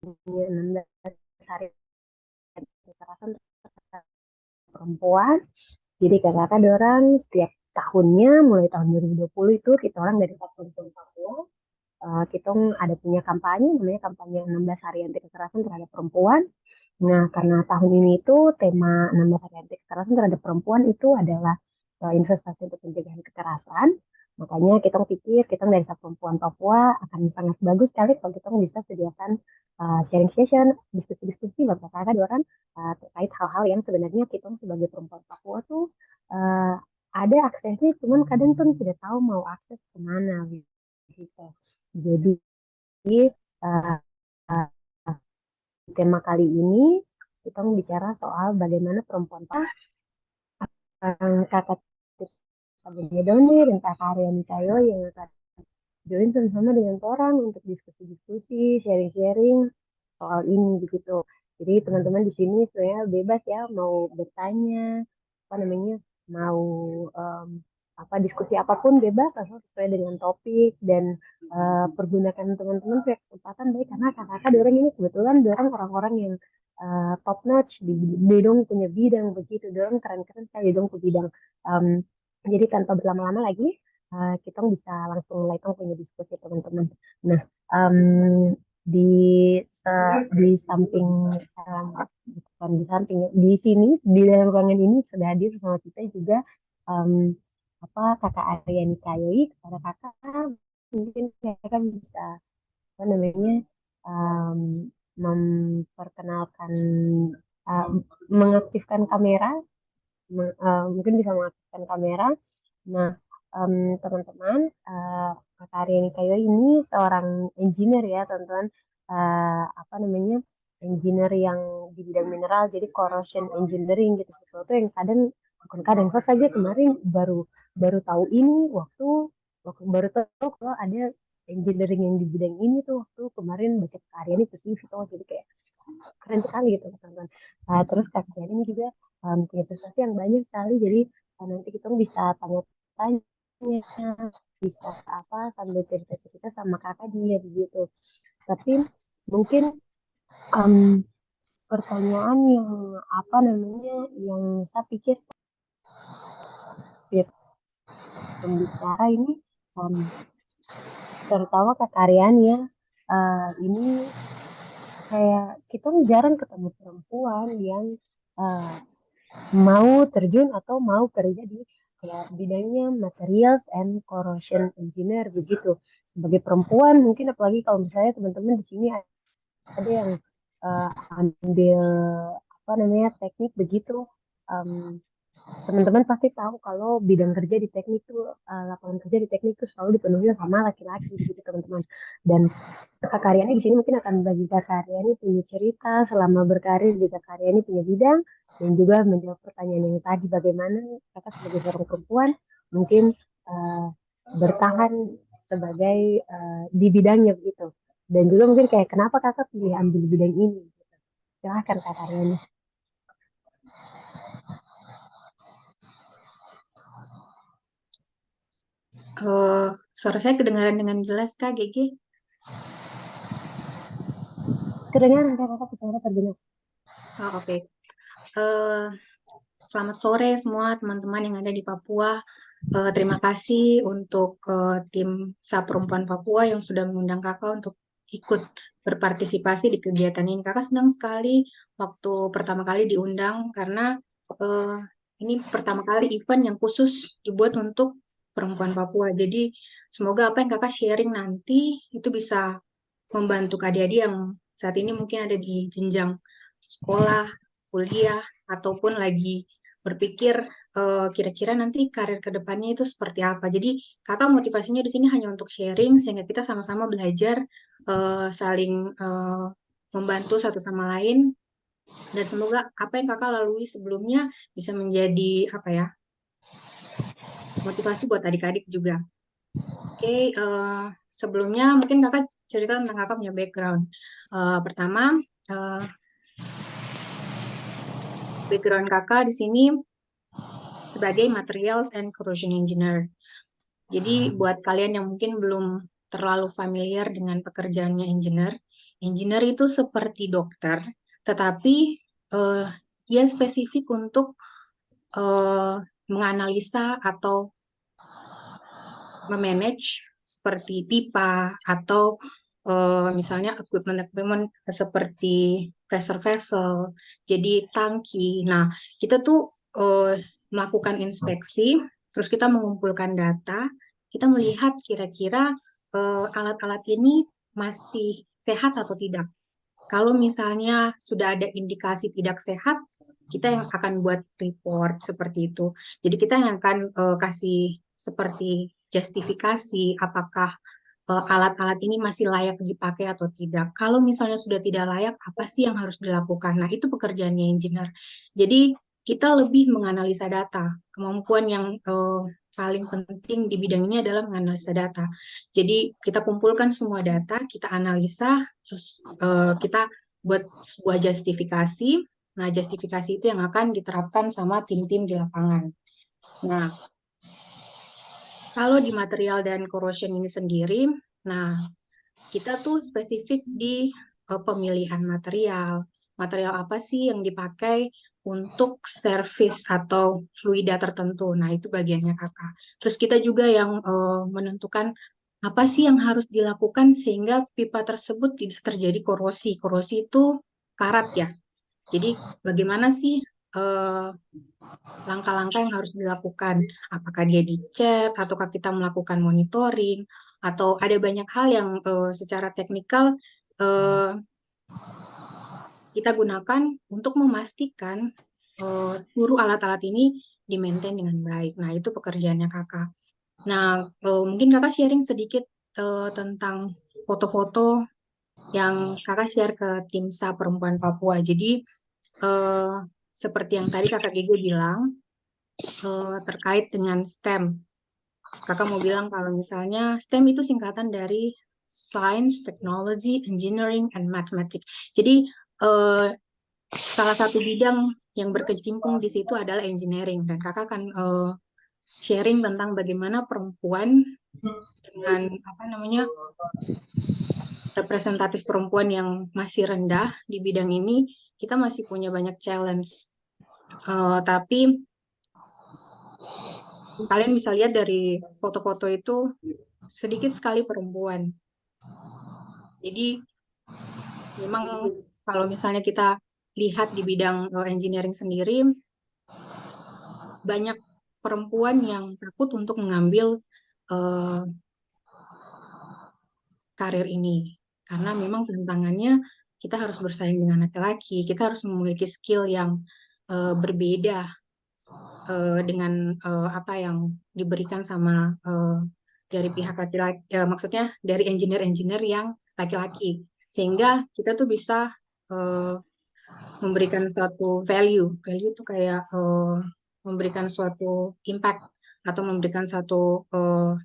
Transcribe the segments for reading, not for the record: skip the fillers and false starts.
16 hari kekerasan terhadap perempuan. Jadi kakak dorang setiap tahunnya mulai tahun 2020 itu kita orang dari Satuan Papua kita ada punya kampanye namanya kampanye 16 hari anti kekerasan terhadap perempuan. Nah, karena tahun ini itu tema 16 hari anti kekerasan terhadap perempuan itu adalah investasi untuk pencegahan kekerasan. Makanya kita pikir kita dari Satuan Perempuan Papua akan sangat bagus sekali kalau kita bisa sediakan sharing session, diskusi-diskusi beberapa kakak orang terkait hal-hal yang sebenarnya kita sebagai perempuan Papua tuh uh, ada aksesnya, cuman kadang tuh tidak tahu mau akses kemana gitu. Jadi uh, tema kali ini kita bicara soal bagaimana perempuan kakak Sabenya Doni dan kakak Aryani Kayo yang akan join sama-sama dengan orang untuk diskusi-diskusi, sharing-sharing soal ini begitu. Jadi teman-teman di sini sebenarnya bebas ya mau bertanya, apa namanya, mau um, apa diskusi apapun bebas asal sesuai dengan topik dan pergunakan teman-teman punya kesempatan baik karena kakak-kakak orang ini kebetulan orang orang yang top notch di dong punya bidang begitu, dorong keren-keren sekali dong ke bidang. Um, jadi tanpa berlama-lama lagi, kita bisa langsung mulai tong punya diskusi teman-teman. Nah, um, di di samping bukan di samping ya, di sini di dalam ruangan ini sudah hadir bersama kita juga um, apa kakak Aryani Kayoi. Kepada kakak mungkin kakak bisa apa namanya um, memperkenalkan uh, mengaktifkan kamera, mungkin bisa mengaktifkan kamera. Nah, teman-teman, Kak Aryani Kayo ini seorang engineer ya, teman-teman. Apa namanya, engineer yang di bidang mineral, jadi corrosion engineering gitu, sesuatu yang kadang, bukan kadang, kok saja kemarin baru baru tahu ini waktu waktu baru tahu kalau ada engineering yang di bidang ini tuh waktu kemarin baca Kak Aryani ke CV tuh, jadi kayak keren sekali gitu teman-teman. Terus Kak Aryani ini juga punya prestasi yang banyak sekali, jadi nanti kita bisa tanya-tanya, bisa apa sambil cerita-cerita sama kakak dia begitu. Tapi mungkin um, pertanyaan yang apa namanya yang saya pikir pembicara ini um, terutama Kak Aryan ya, ini kayak kita jarang ketemu perempuan yang uh, mau terjun atau mau kerja di kayak bidangnya materials and corrosion engineer begitu. Sebagai perempuan mungkin apalagi kalau misalnya teman-teman di sini ada yang ambil apa namanya teknik begitu, um, teman-teman pasti tahu kalau bidang kerja di teknik tuh lapangan kerja di teknik tuh selalu dipenuhi sama laki-laki gitu teman-teman. Dan Kak Karyani di sini mungkin akan bagi Kak Karyani punya cerita selama berkarir di Kak Karyani punya bidang dan juga menjawab pertanyaan yang tadi bagaimana kakak sebagai seorang perempuan mungkin uh, bertahan sebagai di bidangnya begitu. Dan juga mungkin kayak kenapa kakak pilih ambil bidang ini. Silahkan Kak Karyani. Suara saya kedengaran dengan jelas, Kak, GG? Kedengaran kakak bicara terdengar. Oke. Eh, Selamat sore semua teman-teman yang ada di Papua. Terima kasih untuk tim Sa Perempuan Papua yang sudah mengundang kakak untuk ikut berpartisipasi di kegiatan ini. Kakak senang sekali waktu pertama kali diundang karena eh, ini pertama kali event yang khusus dibuat untuk perempuan Papua. Jadi semoga apa yang kakak sharing nanti itu bisa membantu adik-adik yang saat ini mungkin ada di jenjang sekolah, kuliah, ataupun lagi berpikir kira-kira nanti karir ke depannya itu seperti apa. Jadi kakak motivasinya di sini hanya untuk sharing sehingga kita sama-sama belajar saling membantu satu sama lain dan semoga apa yang kakak lalui sebelumnya bisa menjadi apa ya motivasi buat adik-adik juga. Oke, sebelumnya mungkin kakak cerita tentang kakak punya background. Pertama, eh, background kakak di sini sebagai Materials and Corrosion Engineer. Jadi buat kalian yang mungkin belum terlalu familiar dengan pekerjaannya engineer, Engineer itu seperti dokter, tetapi eh, dia spesifik untuk eh, menganalisa atau memanage seperti pipa atau misalnya equipment-equipment seperti pressure vessel, jadi tangki. Nah, kita tuh melakukan inspeksi, terus kita mengumpulkan data, kita melihat kira-kira alat-alat ini masih sehat atau tidak. Kalau misalnya sudah ada indikasi tidak sehat, kita yang akan buat report seperti itu. Jadi kita yang akan kasih seperti justifikasi apakah alat-alat ini masih layak dipakai atau tidak. Kalau misalnya sudah tidak layak, apa sih yang harus dilakukan? Nah, itu pekerjaannya engineer. Jadi kita lebih menganalisa data. Kemampuan yang paling penting di bidang ini adalah menganalisa data. Jadi kita kumpulkan semua data, kita analisa, terus kita buat sebuah justifikasi. Nah, justifikasi itu yang akan diterapkan sama tim-tim di lapangan. Nah, kalau di material dan corrosion ini sendiri, nah kita tuh spesifik di pemilihan material. Material apa sih yang dipakai untuk service atau fluida tertentu. Nah, itu bagiannya kakak. Terus kita juga yang menentukan apa sih yang harus dilakukan sehingga pipa tersebut tidak terjadi korosi. Korosi itu karat ya. Jadi bagaimana sih eh, langkah-langkah yang harus dilakukan? Apakah dia dicat, ataukah kita melakukan monitoring, atau ada banyak hal yang secara teknikal eh, kita gunakan untuk memastikan seluruh alat-alat ini di-maintain dengan baik. Nah, itu pekerjaannya kakak. Nah, mungkin kakak sharing sedikit tentang foto-foto yang kakak share ke tim SA Perempuan Papua. Jadi, eh, seperti yang tadi kakak Gege bilang, terkait dengan STEM. Kakak mau bilang kalau misalnya STEM itu singkatan dari Science, Technology, Engineering, and Mathematics. Jadi eh, salah satu bidang yang berkecimpung di situ adalah engineering dan kakak akan sharing tentang bagaimana perempuan dengan apa namanya representatif perempuan yang masih rendah di bidang ini kita masih punya banyak challenge. Tapi kalian bisa lihat dari foto-foto itu sedikit sekali perempuan. Jadi memang kalau misalnya kita lihat di bidang engineering sendiri, banyak perempuan yang takut untuk mengambil eh, karir ini. Karena memang tantangannya kita harus bersaing dengan laki-laki, kita harus memiliki skill yang berbeda dengan apa yang diberikan sama dari pihak laki-laki, maksudnya dari engineer-engineer yang laki-laki. Sehingga kita tuh bisa eh, memberikan suatu value. Value itu kayak memberikan suatu impact atau memberikan suatu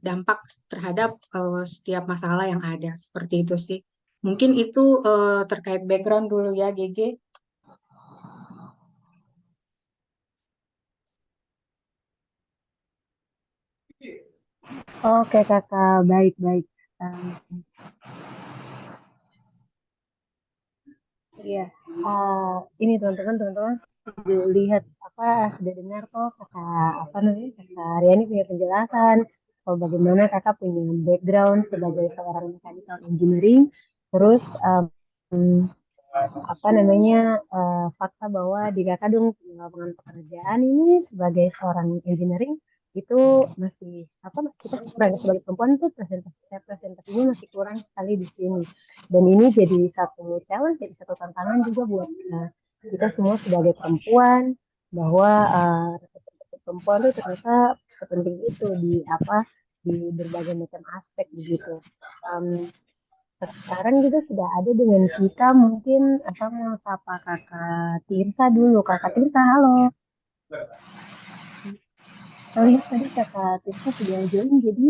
dampak terhadap setiap masalah yang ada. Seperti itu sih. Mungkin itu terkait background dulu ya, GG. Oke kakak, baik-baik. Um, iya, ini teman-teman sudah lihat apa sudah dengar kok kakak apa namanya kakak Riani punya penjelasan soal bagaimana kakak punya background sebagai seorang mechanical engineering, terus apa namanya fakta bahwa di kakak dong lapangan pekerjaan ini sebagai seorang engineering itu masih apa kita sebagai perempuan tuh presentasinya masih kurang sekali di sini, dan ini jadi satu challenge, jadi satu tantangan juga buat kita semua sebagai perempuan bahwa representasi perempuan tuh ternyata sepenting itu di apa di berbagai macam aspek begitu. Um, Sekarang juga sudah ada dengan kita, mungkin apa mau sapa kakak Tirsa dulu. Kakak Tirsa, halo. Oh iya, tadi kakak Tirsa sudah join, jadi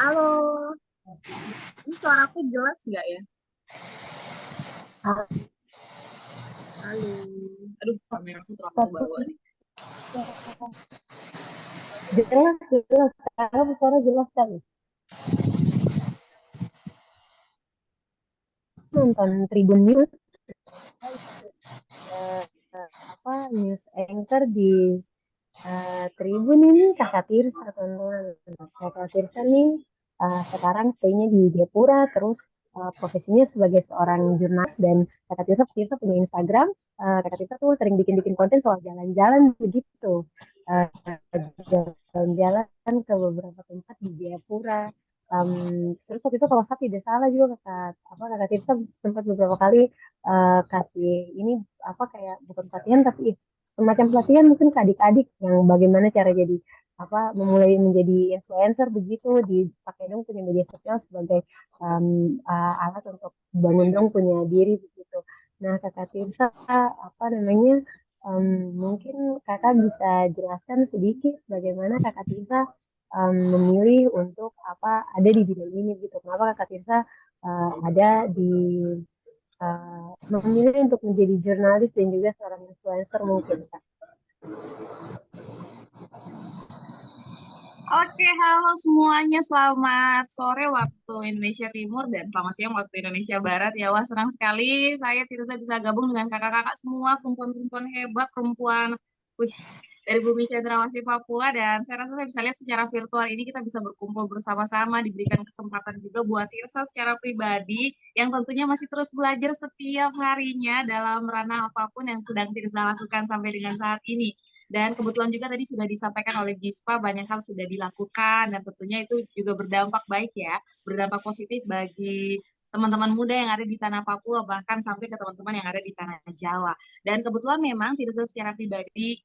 Halo, ini suaraku jelas nggak ya? ah, Halo, aduh, kamera aku terlalu bawah nih. Jelas, jelas. Sekarang suara jelas sekali. Nonton Tribun News, eh, apa news anchor di Tribun ini Kakak Tirsa, teman-teman. Kakak Tirsa nih sekarang stay-nya di Jayapura, terus profesinya sebagai seorang jurnalis, dan Kakak Tirsa punya Instagram. Kakak Tirsa tuh sering bikin-bikin konten soal jalan-jalan begitu. Eh, Jalan-jalan ke beberapa tempat di Jayapura. Terus waktu itu kalau saya tidak salah juga kakak Tirsa sempat beberapa kali kasih ini apa kayak bukan pelatihan tapi semacam pelatihan mungkin ke adik-adik yang bagaimana cara jadi apa memulai menjadi influencer begitu, dipakai dong punya media sosial sebagai alat untuk bangun dong punya diri begitu. Nah kakak Tirsa apa namanya mungkin kakak bisa jelaskan sedikit bagaimana kakak Tirsa memilih untuk apa ada di bidang ini gitu. Kenapa kakak Tirsa ada di memilih untuk menjadi jurnalis dan juga seorang influencer mungkin Kak. Oke, halo semuanya. Selamat sore waktu Indonesia Timur dan selamat siang waktu Indonesia Barat. Ya, wah senang sekali saya Tirza bisa gabung dengan kakak-kakak semua, perempuan-perempuan hebat, perempuan wih, dari Bumi Cendrawasih Papua. Dan saya rasa saya bisa lihat secara virtual ini kita bisa berkumpul bersama-sama, diberikan kesempatan juga buat Tirza secara pribadi yang tentunya masih terus belajar setiap harinya dalam ranah apapun yang sedang Tirza lakukan sampai dengan saat ini. Dan kebetulan juga tadi sudah disampaikan oleh Gispa, banyak hal sudah dilakukan dan tentunya itu juga berdampak baik ya, berdampak positif bagi teman-teman muda yang ada di tanah Papua, bahkan sampai ke teman-teman yang ada di tanah Jawa. Dan kebetulan memang Tirza secara pribadi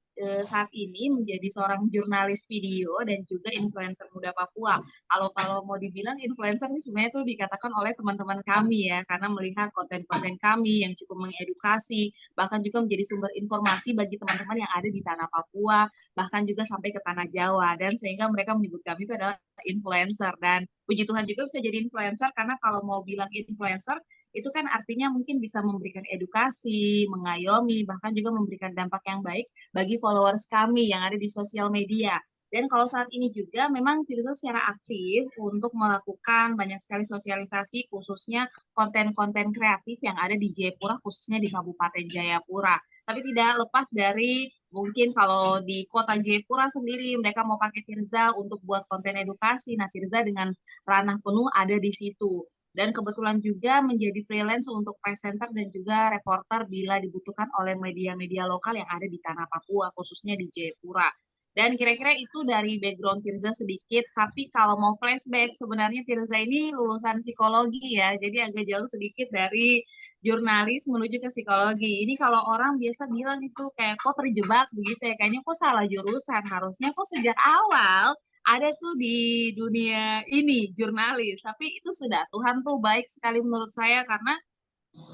saat ini menjadi seorang jurnalis video dan juga influencer muda Papua. Kalau mau dibilang influencer ini sebenarnya itu dikatakan oleh teman-teman kami ya, karena melihat konten-konten kami yang cukup mengedukasi, bahkan juga menjadi sumber informasi bagi teman-teman yang ada di tanah Papua, bahkan juga sampai ke tanah Jawa, dan sehingga mereka menyebut kami itu adalah influencer. Dan puji Tuhan juga bisa jadi influencer, karena kalau mau bilang influencer itu kan artinya mungkin bisa memberikan edukasi, mengayomi, bahkan juga memberikan dampak yang baik bagi followers kami yang ada di sosial media. Dan kalau saat ini juga memang Tirza secara aktif untuk melakukan banyak sekali sosialisasi, khususnya konten-konten kreatif yang ada di Jayapura, khususnya di Kabupaten Jayapura. Tapi tidak lepas dari mungkin kalau di kota Jayapura sendiri mereka mau pakai Tirza untuk buat konten edukasi. Nah, Tirza dengan ranah penuh ada di situ. Dan kebetulan juga menjadi freelance untuk presenter dan juga reporter bila dibutuhkan oleh media-media lokal yang ada di tanah Papua, khususnya di Jayapura. Dan kira-kira itu dari background Tirza sedikit, tapi kalau mau flashback, sebenarnya Tirza ini lulusan psikologi ya, jadi agak jauh sedikit dari jurnalis menuju ke psikologi. Ini kalau orang biasa bilang itu kayak kok terjebak begitu ya, kayaknya kok salah jurusan, harusnya kok sejak awal ada tuh di dunia ini jurnalis. Tapi itu sudah Tuhan tuh baik sekali menurut saya karena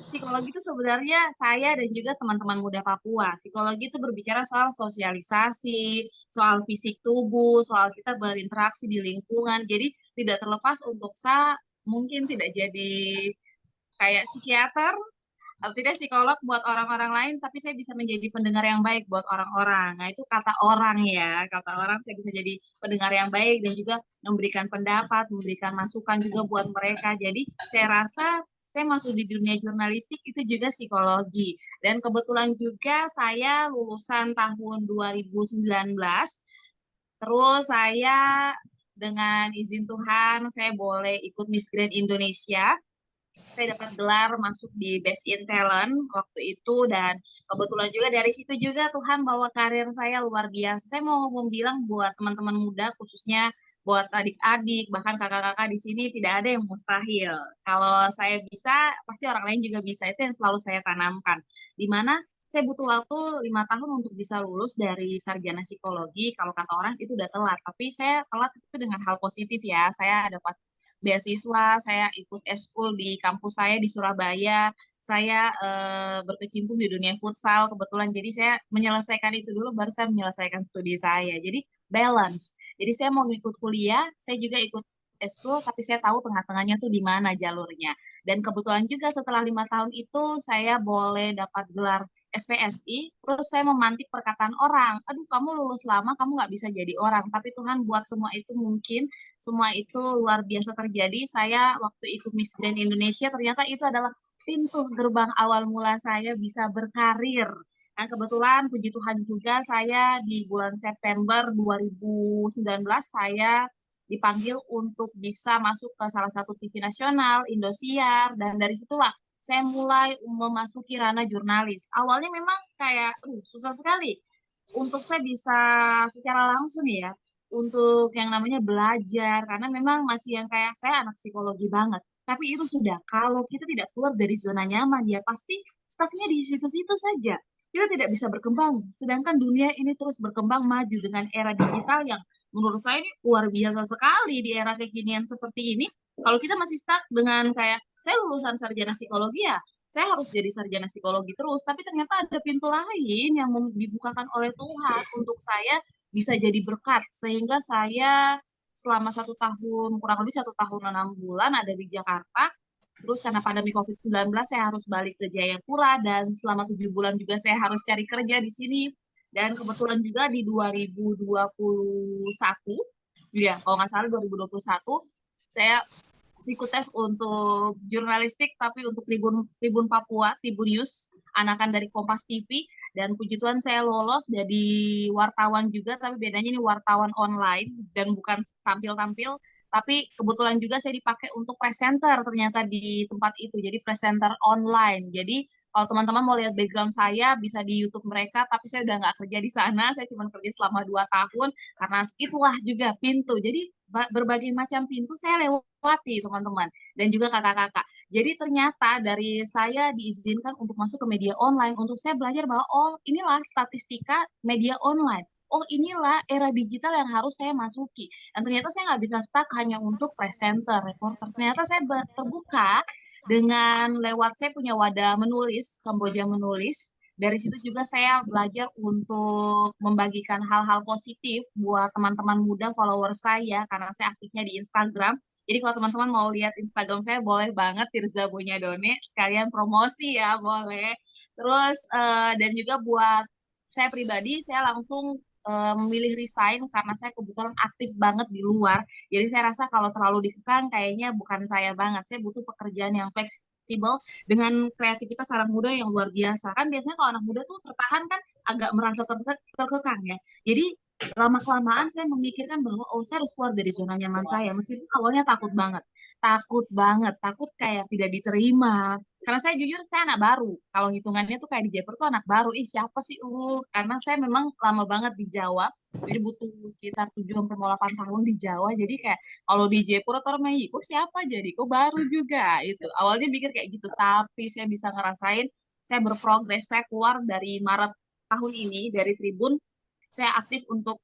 psikologi itu sebenarnya saya dan juga teman-teman muda Papua. Psikologi itu berbicara soal sosialisasi, soal fisik tubuh, soal kita berinteraksi di lingkungan. Jadi tidak terlepas untuk saya mungkin tidak jadi kayak psikiater atau tidak psikolog buat orang-orang lain, tapi saya bisa menjadi pendengar yang baik buat orang-orang. Nah, itu kata orang ya, kata orang saya bisa jadi pendengar yang baik dan juga memberikan pendapat, memberikan masukan juga buat mereka. Jadi saya rasa saya masuk di dunia jurnalistik itu juga psikologi. Dan kebetulan juga saya lulusan tahun 2019, terus saya dengan izin Tuhan, saya boleh ikut Miss Grand Indonesia. Saya dapat gelar masuk di Best in Talent waktu itu, dan kebetulan juga dari situ juga Tuhan bawa karir saya luar biasa. Saya mau bilang buat teman-teman muda, khususnya buat adik-adik, bahkan kakak-kakak di sini, tidak ada yang mustahil. Kalau saya bisa, pasti orang lain juga bisa. Itu yang selalu saya tanamkan. Dimana saya butuh waktu 5 tahun untuk bisa lulus dari sarjana psikologi. Kalau kata orang itu udah telat, tapi saya telat itu dengan hal positif ya. Saya dapat beasiswa, saya ikut eskul di kampus saya di Surabaya, saya berkecimpung di dunia futsal kebetulan, jadi saya menyelesaikan itu dulu baru saya menyelesaikan studi saya. Jadi balance. Jadi saya mau ikut kuliah, saya juga ikut eskul, tapi saya tahu tengah-tengahnya tuh di mana jalurnya. Dan kebetulan juga setelah 5 tahun itu saya boleh dapat gelar SPSI, terus saya memantik perkataan orang. Aduh, kamu lulus lama, kamu nggak bisa jadi orang. Tapi Tuhan buat semua itu mungkin, semua itu luar biasa terjadi. Saya waktu itu Miss Grand Indonesia, ternyata itu adalah pintu gerbang awal mula saya bisa berkarir. Dan kebetulan, puji Tuhan juga, saya di bulan September 2019, saya dipanggil untuk bisa masuk ke salah satu TV nasional, Indosiar, dan dari situlah saya mulai memasuki ranah jurnalis. Awalnya memang kayak susah sekali untuk saya bisa secara langsung ya, untuk yang namanya belajar, karena memang masih yang kayak saya anak psikologi banget. Tapi itu sudah, kalau kita tidak keluar dari zona nyaman, ya pasti stucknya di situ-situ saja. Kita tidak bisa berkembang. Sedangkan dunia ini terus berkembang maju dengan era digital yang menurut saya ini luar biasa sekali di era kekinian seperti ini. Kalau kita masih stuck dengan kayak, saya lulusan sarjana psikologi ya, saya harus jadi sarjana psikologi terus, tapi ternyata ada pintu lain yang dibukakan oleh Tuhan untuk saya bisa jadi berkat, sehingga saya selama 1 tahun, kurang lebih 1 tahun 6 bulan ada di Jakarta, terus karena pandemi COVID-19 saya harus balik ke Jayapura, dan selama 7 bulan juga saya harus cari kerja di sini, dan kebetulan juga di 2021, ya kalau nggak salah 2021, saya ikut tes untuk jurnalistik tapi untuk Tribun Tribun Papua, Tribun News, anakan dari Kompas TV, dan puji Tuhan saya lolos jadi wartawan juga, tapi bedanya ini wartawan online dan bukan tampil-tampil, tapi kebetulan juga saya dipakai untuk presenter ternyata di tempat itu, jadi presenter online. Jadi kalau teman-teman mau lihat background saya bisa di YouTube mereka, tapi saya udah nggak kerja di sana, saya cuma kerja selama 2 tahun karena itulah juga pintu. Jadi berbagai macam pintu saya lewati teman-teman dan juga kakak-kakak. Jadi ternyata dari saya diizinkan untuk masuk ke media online untuk saya belajar bahwa oh inilah statistika media online. Oh inilah era digital yang harus saya masuki. Dan ternyata saya nggak bisa stuck hanya untuk presenter, reporter. Ternyata saya terbuka dengan lewat saya punya wadah menulis, Kamboja Menulis. Dari situ juga saya belajar untuk membagikan hal-hal positif buat teman-teman muda follower saya karena saya aktifnya di Instagram. Jadi kalau teman-teman mau lihat Instagram saya boleh banget Tirza Bonyadone, sekalian promosi ya boleh. Terus dan juga buat saya pribadi saya langsung memilih resign karena saya kebetulan aktif banget di luar. Jadi saya rasa kalau terlalu dikekang kayaknya bukan saya banget. Saya butuh pekerjaan yang fleksibel dengan kreativitas anak muda yang luar biasa. Kan biasanya kalau anak muda tuh tertahan kan agak merasa terkekang ya. Jadi lama-kelamaan saya memikirkan bahwa oh saya harus keluar dari zona nyaman saya. Meskipun awalnya takut kayak tidak diterima. Karena saya jujur saya anak baru. Kalau hitungannya tuh kayak di Jepang tuh anak baru. Ih siapa sih lu? Karena saya memang lama banget di Jawa. Jadi butuh sekitar 7 sampai 8 tahun di Jawa. Jadi kayak kalau di Jepang atau orang kok siapa jadi? Kok baru juga itu. Awalnya pikir kayak gitu, tapi saya bisa ngerasain saya berprogres. Saya keluar dari Maret tahun ini dari Tribun. Saya aktif untuk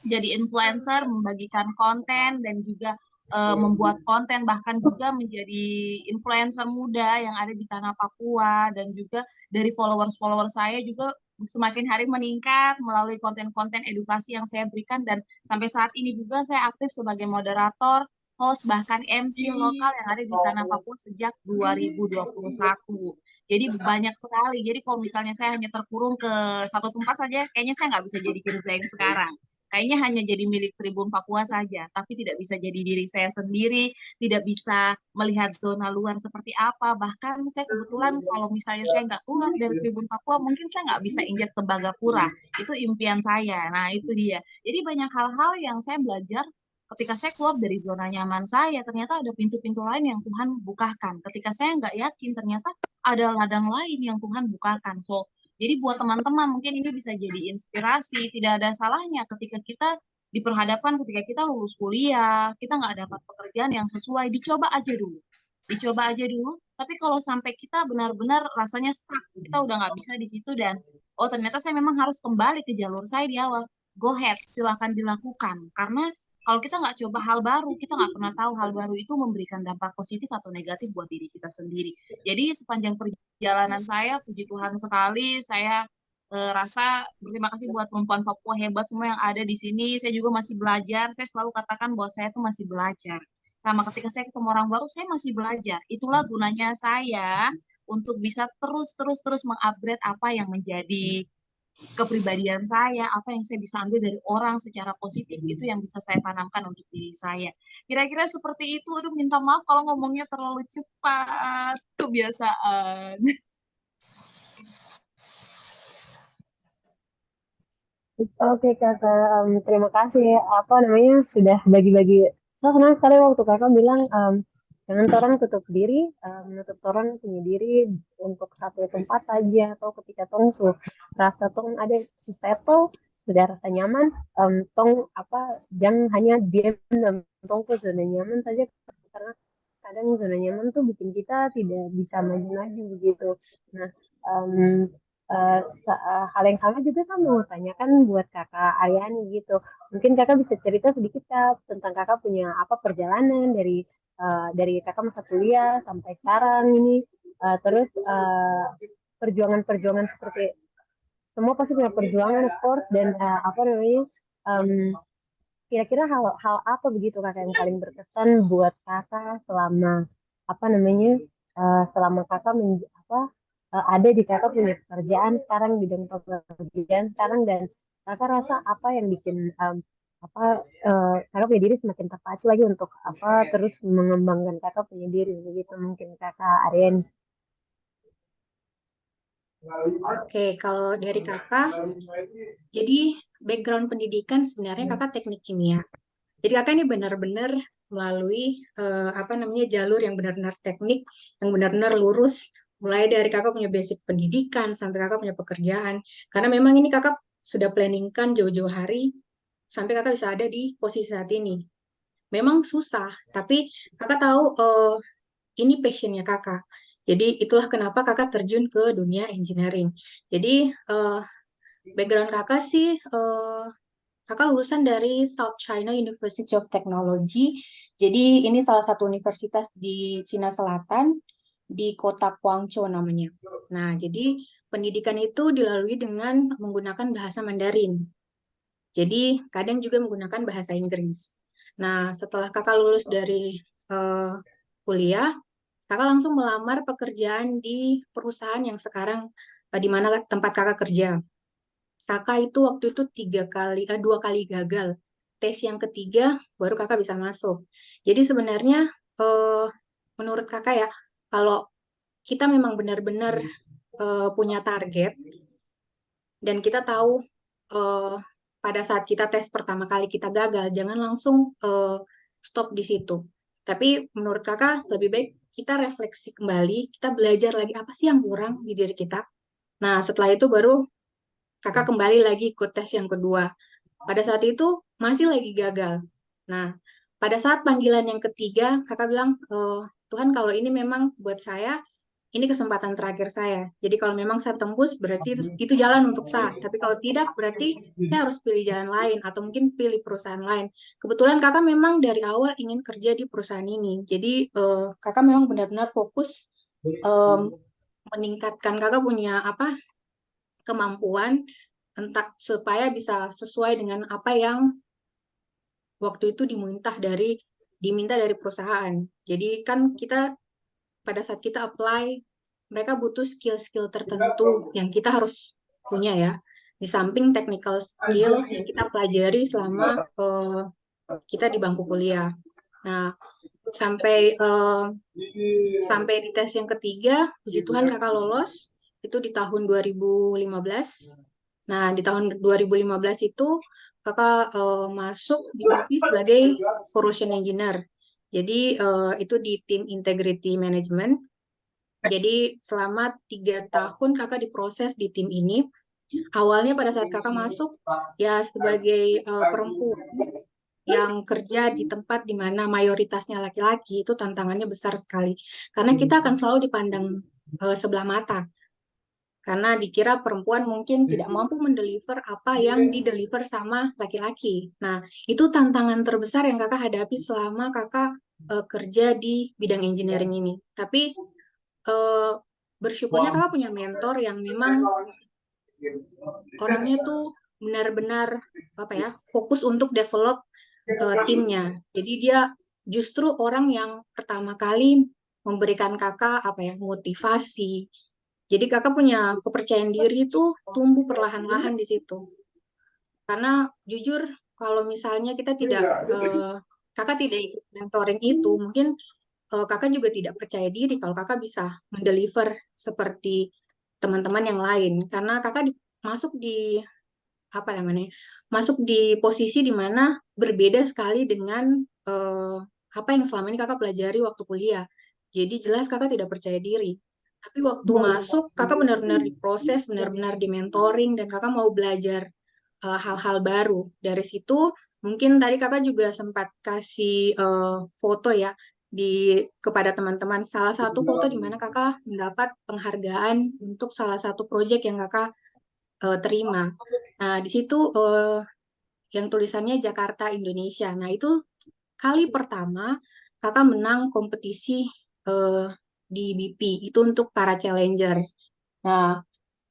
jadi influencer, membagikan konten dan juga membuat konten, bahkan juga menjadi influencer muda yang ada di tanah Papua, dan juga dari followers-follower saya juga semakin hari meningkat melalui konten-konten edukasi yang saya berikan, dan sampai saat ini juga saya aktif sebagai moderator, host, bahkan MC lokal yang ada di tanah Papua sejak 2021. Jadi banyak sekali. Jadi kalau misalnya saya hanya terkurung ke satu tempat saja, kayaknya saya nggak bisa jadi Firza yang sekarang. Kayaknya hanya jadi milik Tribun Papua saja, tapi tidak bisa jadi diri saya sendiri, tidak bisa melihat zona luar seperti apa. Bahkan saya kebetulan kalau misalnya saya nggak keluar dari Tribun Papua, mungkin saya nggak bisa injak ke Bagapura. Itu impian saya. Nah, itu dia. Jadi banyak hal-hal yang saya belajar ketika saya keluar dari zona nyaman saya, ternyata ada pintu-pintu lain yang Tuhan bukakan. Ketika saya nggak yakin, ternyata ada ladang lain yang Tuhan bukakan. So, jadi buat teman-teman mungkin ini bisa jadi inspirasi. Tidak ada salahnya ketika kita diperhadapkan ketika kita lulus kuliah, kita nggak dapat pekerjaan yang sesuai, dicoba aja dulu. Dicoba aja dulu, tapi kalau sampai kita benar-benar rasanya stuck, kita udah nggak bisa di situ dan oh ternyata saya memang harus kembali ke jalur saya di awal. Go ahead, silakan dilakukan. Karena kalau kita nggak coba hal baru, kita nggak pernah tahu hal baru itu memberikan dampak positif atau negatif buat diri kita sendiri. Jadi sepanjang perjalanan saya, puji Tuhan sekali, saya rasa berterima kasih buat perempuan Papua hebat semua yang ada di sini. Saya juga masih belajar. Saya selalu katakan bahwa saya tuh masih belajar. sama ketika saya ketemu orang baru, saya masih belajar. Itulah gunanya saya untuk bisa terus mengupgrade apa yang menjadi kepribadian saya, apa yang saya bisa ambil dari orang secara positif, itu yang bisa saya tanamkan untuk diri saya. Kira-kira seperti itu. Aduh, minta maaf kalau ngomongnya terlalu cepat. Kebiasaan. Oke kakak, terima kasih apa namanya sudah bagi-bagi. Saya senang sekali waktu kakak bilang jangan orang tutup diri, menutup orang punya diri untuk satu tempat saja atau ketika tong su rasa tong ada su settle, sudah rasa nyaman, tong apa jangan hanya diam dan tong tuh sudah nyaman saja karena kadang zona nyaman tuh bikin kita tidak bisa maju-maju begitu. Nah, em, hal yang sama juga saya mau tanyakan buat kakak Aryani gitu. Mungkin kakak bisa cerita sedikit Kak, tentang kakak punya apa perjalanan dari kakak masa kuliah sampai sekarang ini. Terus perjuangan-perjuangan seperti semua pasti punya perjuangan of course dan apa namanya em, kira-kira hal apa begitu kakak yang paling berkesan buat kakak selama apa namanya selama kakak ada di kakak punya pekerjaan sekarang bidang pekerjaan sekarang dan kakak rasa apa yang bikin apa kakak punya diri semakin terpacu lagi untuk apa terus mengembangkan kakak punya diri begitu mungkin kakak Aryan. Oke, kalau dari kakak, jadi background pendidikan sebenarnya kakak teknik kimia. Jadi kakak ini benar-benar melalui apa namanya jalur yang benar-benar teknik, yang benar-benar lurus, mulai dari kakak punya basic pendidikan sampai kakak punya pekerjaan. Karena memang ini kakak sudah planningkan jauh-jauh hari sampai kakak bisa ada di posisi saat ini. Memang susah, tapi kakak tahu ini passionnya kakak. Jadi itulah kenapa kakak terjun ke dunia engineering. Jadi background kakak sih kakak lulusan dari South China University of Technology. Jadi ini salah satu universitas di Cina Selatan, di kota Guangzhou namanya. Nah, jadi pendidikan itu dilalui dengan menggunakan bahasa Mandarin. Jadi kadang juga menggunakan bahasa Inggris. Nah, setelah kakak lulus dari eh, kuliah, kakak langsung melamar pekerjaan di perusahaan yang sekarang di mana tempat kakak kerja. Kakak itu waktu itu 2 kali gagal. Tes yang ketiga baru kakak bisa masuk. Jadi sebenarnya eh, menurut kakak ya, kalau kita memang benar-benar punya target dan kita tahu eh, pada saat kita tes pertama kali kita gagal, jangan langsung stop di situ. Tapi menurut kakak lebih baik kita refleksi kembali, kita belajar lagi apa sih yang kurang di diri kita. Nah, setelah itu baru kakak kembali lagi ikut tes yang kedua. Pada saat itu masih lagi gagal. Nah, pada saat panggilan yang ketiga, kakak bilang, Tuhan kalau ini memang buat saya, ini kesempatan terakhir saya. Jadi kalau memang saya tembus, berarti itu jalan untuk saya. Tapi kalau tidak, berarti saya harus pilih jalan lain atau mungkin pilih perusahaan lain. Kebetulan kakak memang dari awal ingin kerja di perusahaan ini. Jadi kakak memang benar-benar fokus meningkatkan kakak punya apa kemampuan entah supaya bisa sesuai dengan apa yang waktu itu diminta dari perusahaan. Jadi kan kita pada saat kita apply mereka butuh skill-skill tertentu yang kita harus punya ya. Di samping technical skill yang kita pelajari selama kita di bangku kuliah. Nah, sampai sampai di tes yang ketiga, puji Tuhan kakak lolos itu di tahun 2015. Nah, di tahun 2015 itu kakak masuk di BP sebagai corrosion engineer. Jadi itu di tim integrity management. Jadi selama 3 tahun kakak diproses di tim ini. Awalnya pada saat kakak masuk ya sebagai perempuan yang kerja di tempat di mana mayoritasnya laki-laki itu tantangannya besar sekali. Karena kita akan selalu dipandang sebelah mata. Karena dikira perempuan mungkin tidak mampu mendeliver apa yang dideliver sama laki-laki. Nah, itu tantangan terbesar yang kakak hadapi selama kakak kerja di bidang engineering ini. Tapi eh, bersyukurnya kakak punya mentor yang memang orangnya tuh benar-benar apa ya fokus untuk develop timnya. Jadi dia justru orang yang pertama kali memberikan kakak motivasi. Jadi kakak punya kepercayaan diri itu tumbuh perlahan-lahan di situ. Karena jujur kalau misalnya kakak tidak ikut mentoring itu, mungkin kakak juga tidak percaya diri kalau kakak bisa mendeliver seperti teman-teman yang lain. Karena kakak masuk di apa namanya, masuk di posisi di mana berbeda sekali dengan apa yang selama ini kakak pelajari waktu kuliah. Jadi jelas kakak tidak percaya diri. Tapi waktu masuk, kakak benar-benar diproses, benar-benar di mentoring, dan kakak mau belajar hal-hal baru. Dari situ, mungkin tadi kakak juga sempat kasih foto ya kepada teman-teman. Salah satu foto di mana kakak mendapat penghargaan untuk salah satu proyek yang kakak terima. Nah, di situ yang tulisannya Jakarta, Indonesia. Nah, itu kali pertama kakak menang kompetisi eh, di BP. Itu untuk para challengers. Nah,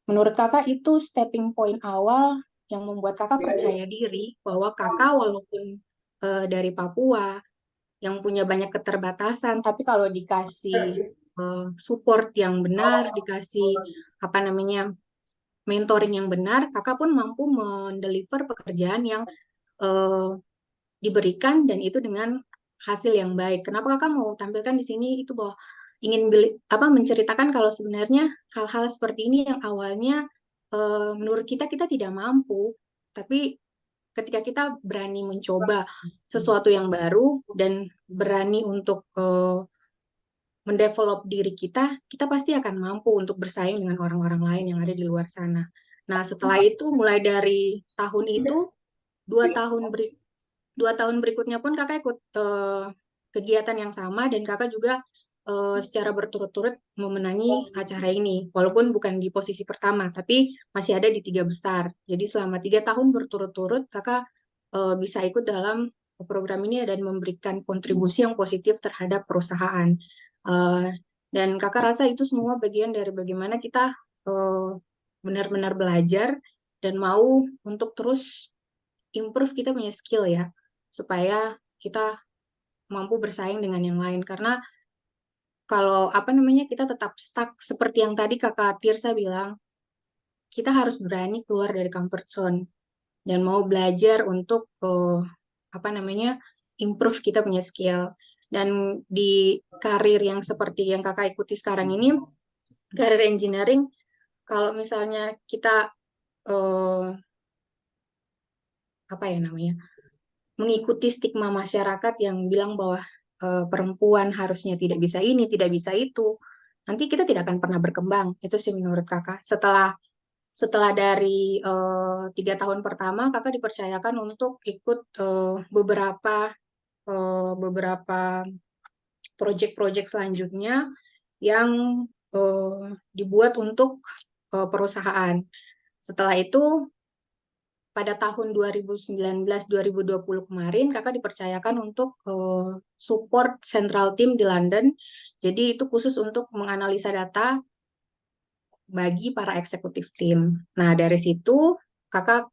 menurut kakak itu stepping point awal yang membuat kakak percaya diri bahwa kakak walaupun dari Papua yang punya banyak keterbatasan, tapi kalau dikasih support yang benar, dikasih apa namanya mentoring yang benar, kakak pun mampu mendeliver pekerjaan yang eh, diberikan dan itu dengan hasil yang baik. Kenapa kakak mau tampilkan di sini itu bahwa ingin menceritakan kalau sebenarnya hal-hal seperti ini yang awalnya menurut kita kita tidak mampu, tapi ketika kita berani mencoba sesuatu yang baru dan berani untuk mendevelop diri kita, kita pasti akan mampu untuk bersaing dengan orang-orang lain yang ada di luar sana. Nah, setelah itu mulai dari tahun itu, 2 tahun 2 tahun berikutnya pun kakak ikut kegiatan yang sama dan kakak juga secara berturut-turut memenangi acara ini, walaupun bukan di posisi pertama, tapi masih ada di 3 besar. Jadi selama 3 tahun berturut-turut kakak bisa ikut dalam program ini dan memberikan kontribusi yang positif terhadap perusahaan. Eh, dan kakak rasa itu semua bagian dari bagaimana kita eh, benar-benar belajar dan mau untuk terus improve kita punya skill ya, supaya kita mampu bersaing dengan yang lain. Karena kalau kita tetap stuck seperti yang tadi Kakak Tirsa bilang, kita harus berani keluar dari comfort zone dan mau belajar untuk improve kita punya skill. Dan di karir yang seperti yang Kakak ikuti sekarang ini, karir engineering, kalau misalnya kita eh, mengikuti stigma masyarakat yang bilang bahwa perempuan harusnya tidak bisa ini, tidak bisa itu, nanti kita tidak akan pernah berkembang. Itu sih menurut kakak. Setelah dari 3 tahun pertama, kakak dipercayakan untuk ikut beberapa proyek-proyek selanjutnya yang dibuat untuk perusahaan. Setelah itu pada tahun 2019-2020 kemarin, kakak dipercayakan untuk support central team di London. Jadi itu khusus untuk menganalisa data bagi para eksekutif tim. Nah, dari situ kakak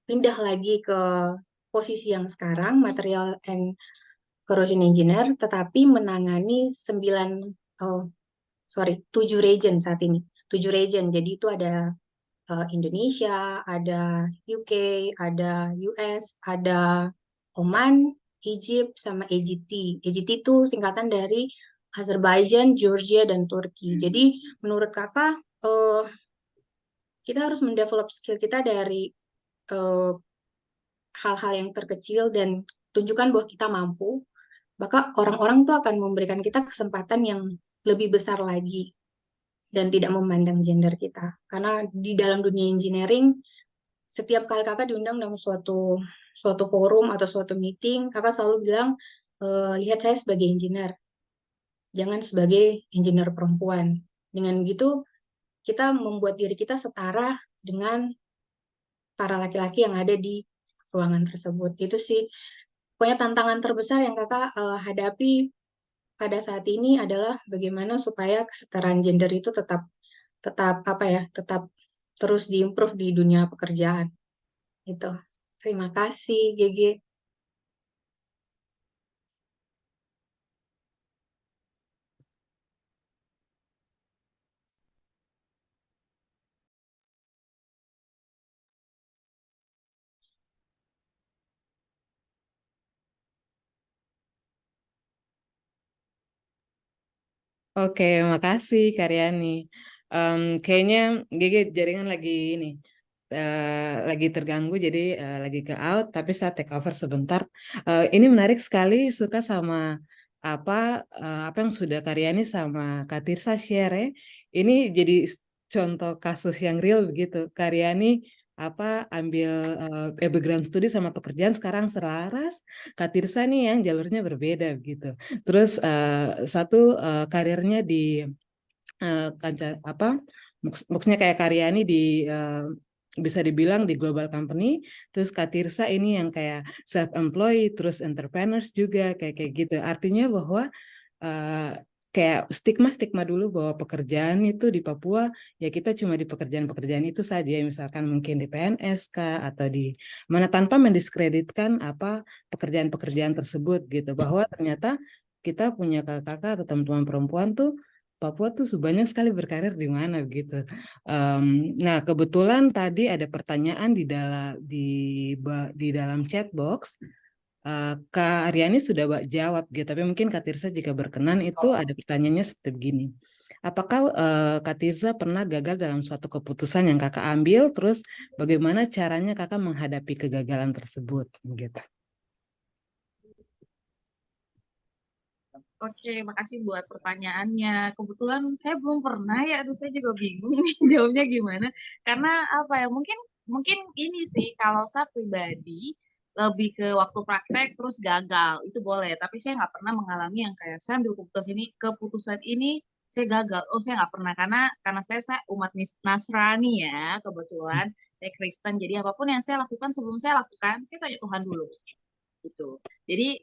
pindah lagi ke posisi yang sekarang, material and corrosion engineer, tetapi menangani 7 region saat ini. 7 region, jadi itu ada Indonesia, ada UK, ada US, ada Oman, Egypt, sama EGT. EGT itu singkatan dari Azerbaijan, Georgia, dan Turki. Jadi menurut kakak, kita harus mendevelop skill kita dari eh, hal-hal yang terkecil dan tunjukkan bahwa kita mampu. Maka orang-orang tuh akan memberikan kita kesempatan yang lebih besar lagi dan tidak memandang gender kita. Karena di dalam dunia engineering, setiap kali kakak diundang dalam suatu suatu forum atau suatu meeting, kakak selalu bilang, lihat saya sebagai engineer, jangan sebagai engineer perempuan. Dengan gitu, kita membuat diri kita setara dengan para laki-laki yang ada di ruangan tersebut. Itu sih, pokoknya tantangan terbesar yang kakak hadapi pada saat ini adalah bagaimana supaya kesetaraan gender itu tetap tetap tetap terus diimprove di dunia pekerjaan. Itu. Terima kasih, GG. Oke, makasih Karyani. Kayaknya Gigi jaringan lagi ini, lagi terganggu, jadi lagi ke out. Tapi saya take over sebentar. Ini menarik sekali, suka sama apa apa yang sudah Karyani sama Kak Tirsa share. Ya. Ini jadi contoh kasus yang real begitu. Karyani apa ambil background studi sama pekerjaan sekarang selaras. Kak Tirsa nih yang jalurnya berbeda begitu. Terus satu karirnya di apa maksudnya kayak Karyani di bisa dibilang di global company, terus Kak Tirsa ini yang kayak self employed, terus entrepreneurs juga kayak kayak gitu. Artinya bahwa uh, kayak stigma dulu bahwa pekerjaan itu di Papua ya kita cuma di pekerjaan-pekerjaan itu saja, misalkan mungkin di PNS kah atau di mana, tanpa mendiskreditkan apa pekerjaan-pekerjaan tersebut gitu, bahwa ternyata kita punya kakak-kakak atau teman-teman perempuan tuh Papua tuh banyak sekali berkarir di mana gitu. Nah kebetulan tadi ada pertanyaan di dalam chat box. Kak Aryani sudah jawab gitu, tapi mungkin Kak Tirsa jika berkenan itu ada pertanyaannya seperti begini. Apakah Kak Tirsa pernah gagal dalam suatu keputusan yang kakak ambil, terus bagaimana caranya kakak menghadapi kegagalan tersebut gitu? Oke, makasih buat pertanyaannya. Kebetulan saya belum pernah ya, aduh saya juga bingung nih jawabnya gimana. Karena apa ya, mungkin mungkin ini sih kalau saya pribadi lebih ke waktu praktek terus gagal itu boleh. Tapi saya nggak pernah mengalami yang kayak saya ambil keputusan ini saya gagal. Oh saya nggak pernah karena saya umat Nasrani ya kebetulan saya Kristen. Jadi apapun yang saya lakukan sebelum saya lakukan saya tanya Tuhan dulu gitu. Jadi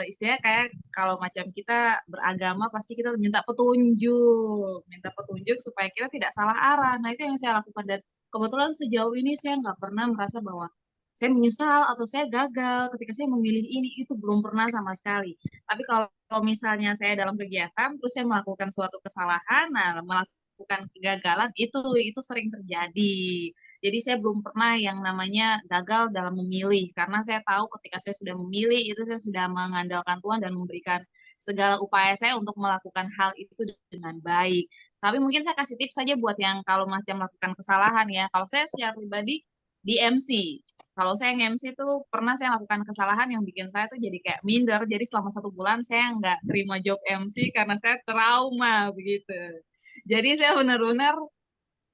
istilahnya kayak kalau macam kita beragama pasti kita minta petunjuk supaya kita tidak salah arah. Nah itu yang saya lakukan dan kebetulan sejauh ini saya nggak pernah merasa bahwa saya menyesal atau saya gagal ketika saya memilih ini itu belum pernah sama sekali. Tapi kalau misalnya saya dalam kegiatan terus saya melakukan suatu kesalahan, nah melakukan kegagalan itu sering terjadi. Jadi saya belum pernah yang namanya gagal dalam memilih karena saya tahu ketika saya sudah memilih itu saya sudah mengandalkan Tuhan dan memberikan segala upaya saya untuk melakukan hal itu dengan baik. Tapi mungkin saya kasih tips saja buat yang kalau macam melakukan kesalahan ya. Kalau saya secara pribadi di MC, kalau saya nge-MC itu pernah saya lakukan kesalahan yang bikin saya tuh jadi kayak minder. Jadi selama 1 bulan saya nggak terima job MC karena saya trauma begitu. Jadi saya benar-benar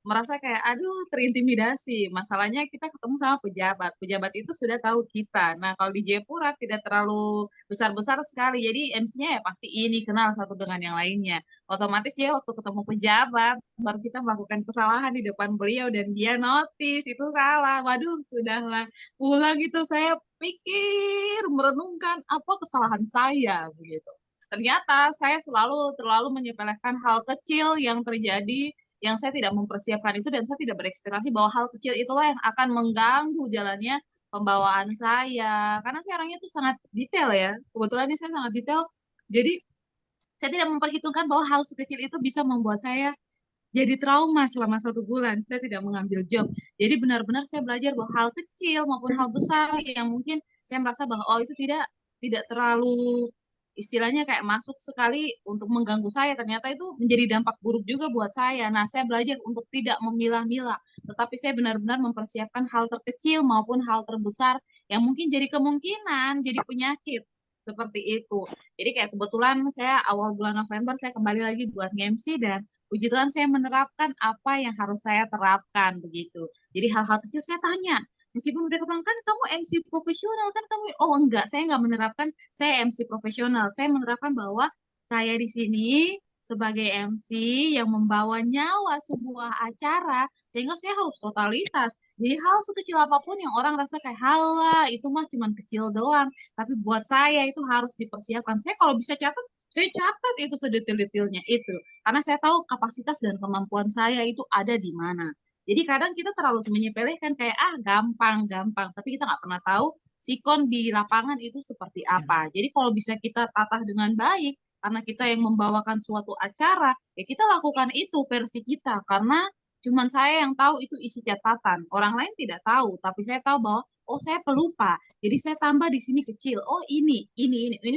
merasa kayak aduh terintimidasi. Masalahnya kita ketemu sama pejabat. Pejabat itu sudah tahu kita. Nah, kalau di Jayapura tidak terlalu besar-besar sekali. Jadi MC-nya ya pasti ini kenal satu dengan yang lainnya. Otomatis dia waktu ketemu pejabat baru kita melakukan kesalahan di depan beliau dan dia notice itu salah. Waduh, sudahlah. Pulang itu saya pikir merenungkan apa kesalahan saya begitu. Ternyata saya selalu terlalu menyepelekan hal kecil yang terjadi yang saya tidak mempersiapkan itu dan saya tidak berekspektasi bahwa hal kecil itulah yang akan mengganggu jalannya pembawaan saya. Karena saya orangnya tuh sangat detail ya. Kebetulan ini saya sangat detail. Jadi saya tidak memperhitungkan bahwa hal sekecil itu bisa membuat saya jadi trauma selama 1 bulan. Saya tidak mengambil job. Jadi benar-benar saya belajar bahwa hal kecil maupun hal besar yang mungkin saya merasa bahwa oh itu tidak terlalu istilahnya kayak masuk sekali untuk mengganggu saya. Ternyata itu menjadi dampak buruk juga buat saya. Nah, saya belajar untuk tidak memilah-milah. Tetapi saya benar-benar mempersiapkan hal terkecil maupun hal terbesar yang mungkin jadi kemungkinan jadi penyakit. Seperti itu. Jadi kayak kebetulan saya awal bulan November saya kembali lagi buat MC dan puji Tuhan saya menerapkan apa yang harus saya terapkan begitu. Jadi hal-hal kecil saya tanya, meskipun udah bilang kan kamu MC profesional kan kamu, oh enggak, saya enggak menerapkan saya MC profesional. Saya menerapkan bahwa saya di sini sebagai MC yang membawa nyawa sebuah acara sehingga saya harus totalitas. Jadi hal sekecil apapun yang orang rasa kayak halah itu mah cuman kecil doang, tapi buat saya itu harus dipersiapkan. Saya kalau bisa catat, saya catat itu sedetil-detilnya itu karena saya tahu kapasitas dan kemampuan saya itu ada di mana. Jadi kadang kita terlalu menyepelekan kayak gampang, tapi kita nggak pernah tahu sikon di lapangan itu seperti apa. Jadi kalau bisa kita tata dengan baik, karena kita yang membawakan suatu acara, ya kita lakukan itu versi kita. Karena Cuman saya yang tahu itu isi catatan. Orang lain tidak tahu, tapi saya tahu bahwa oh saya pelupa. Jadi saya tambah di sini kecil. Oh ini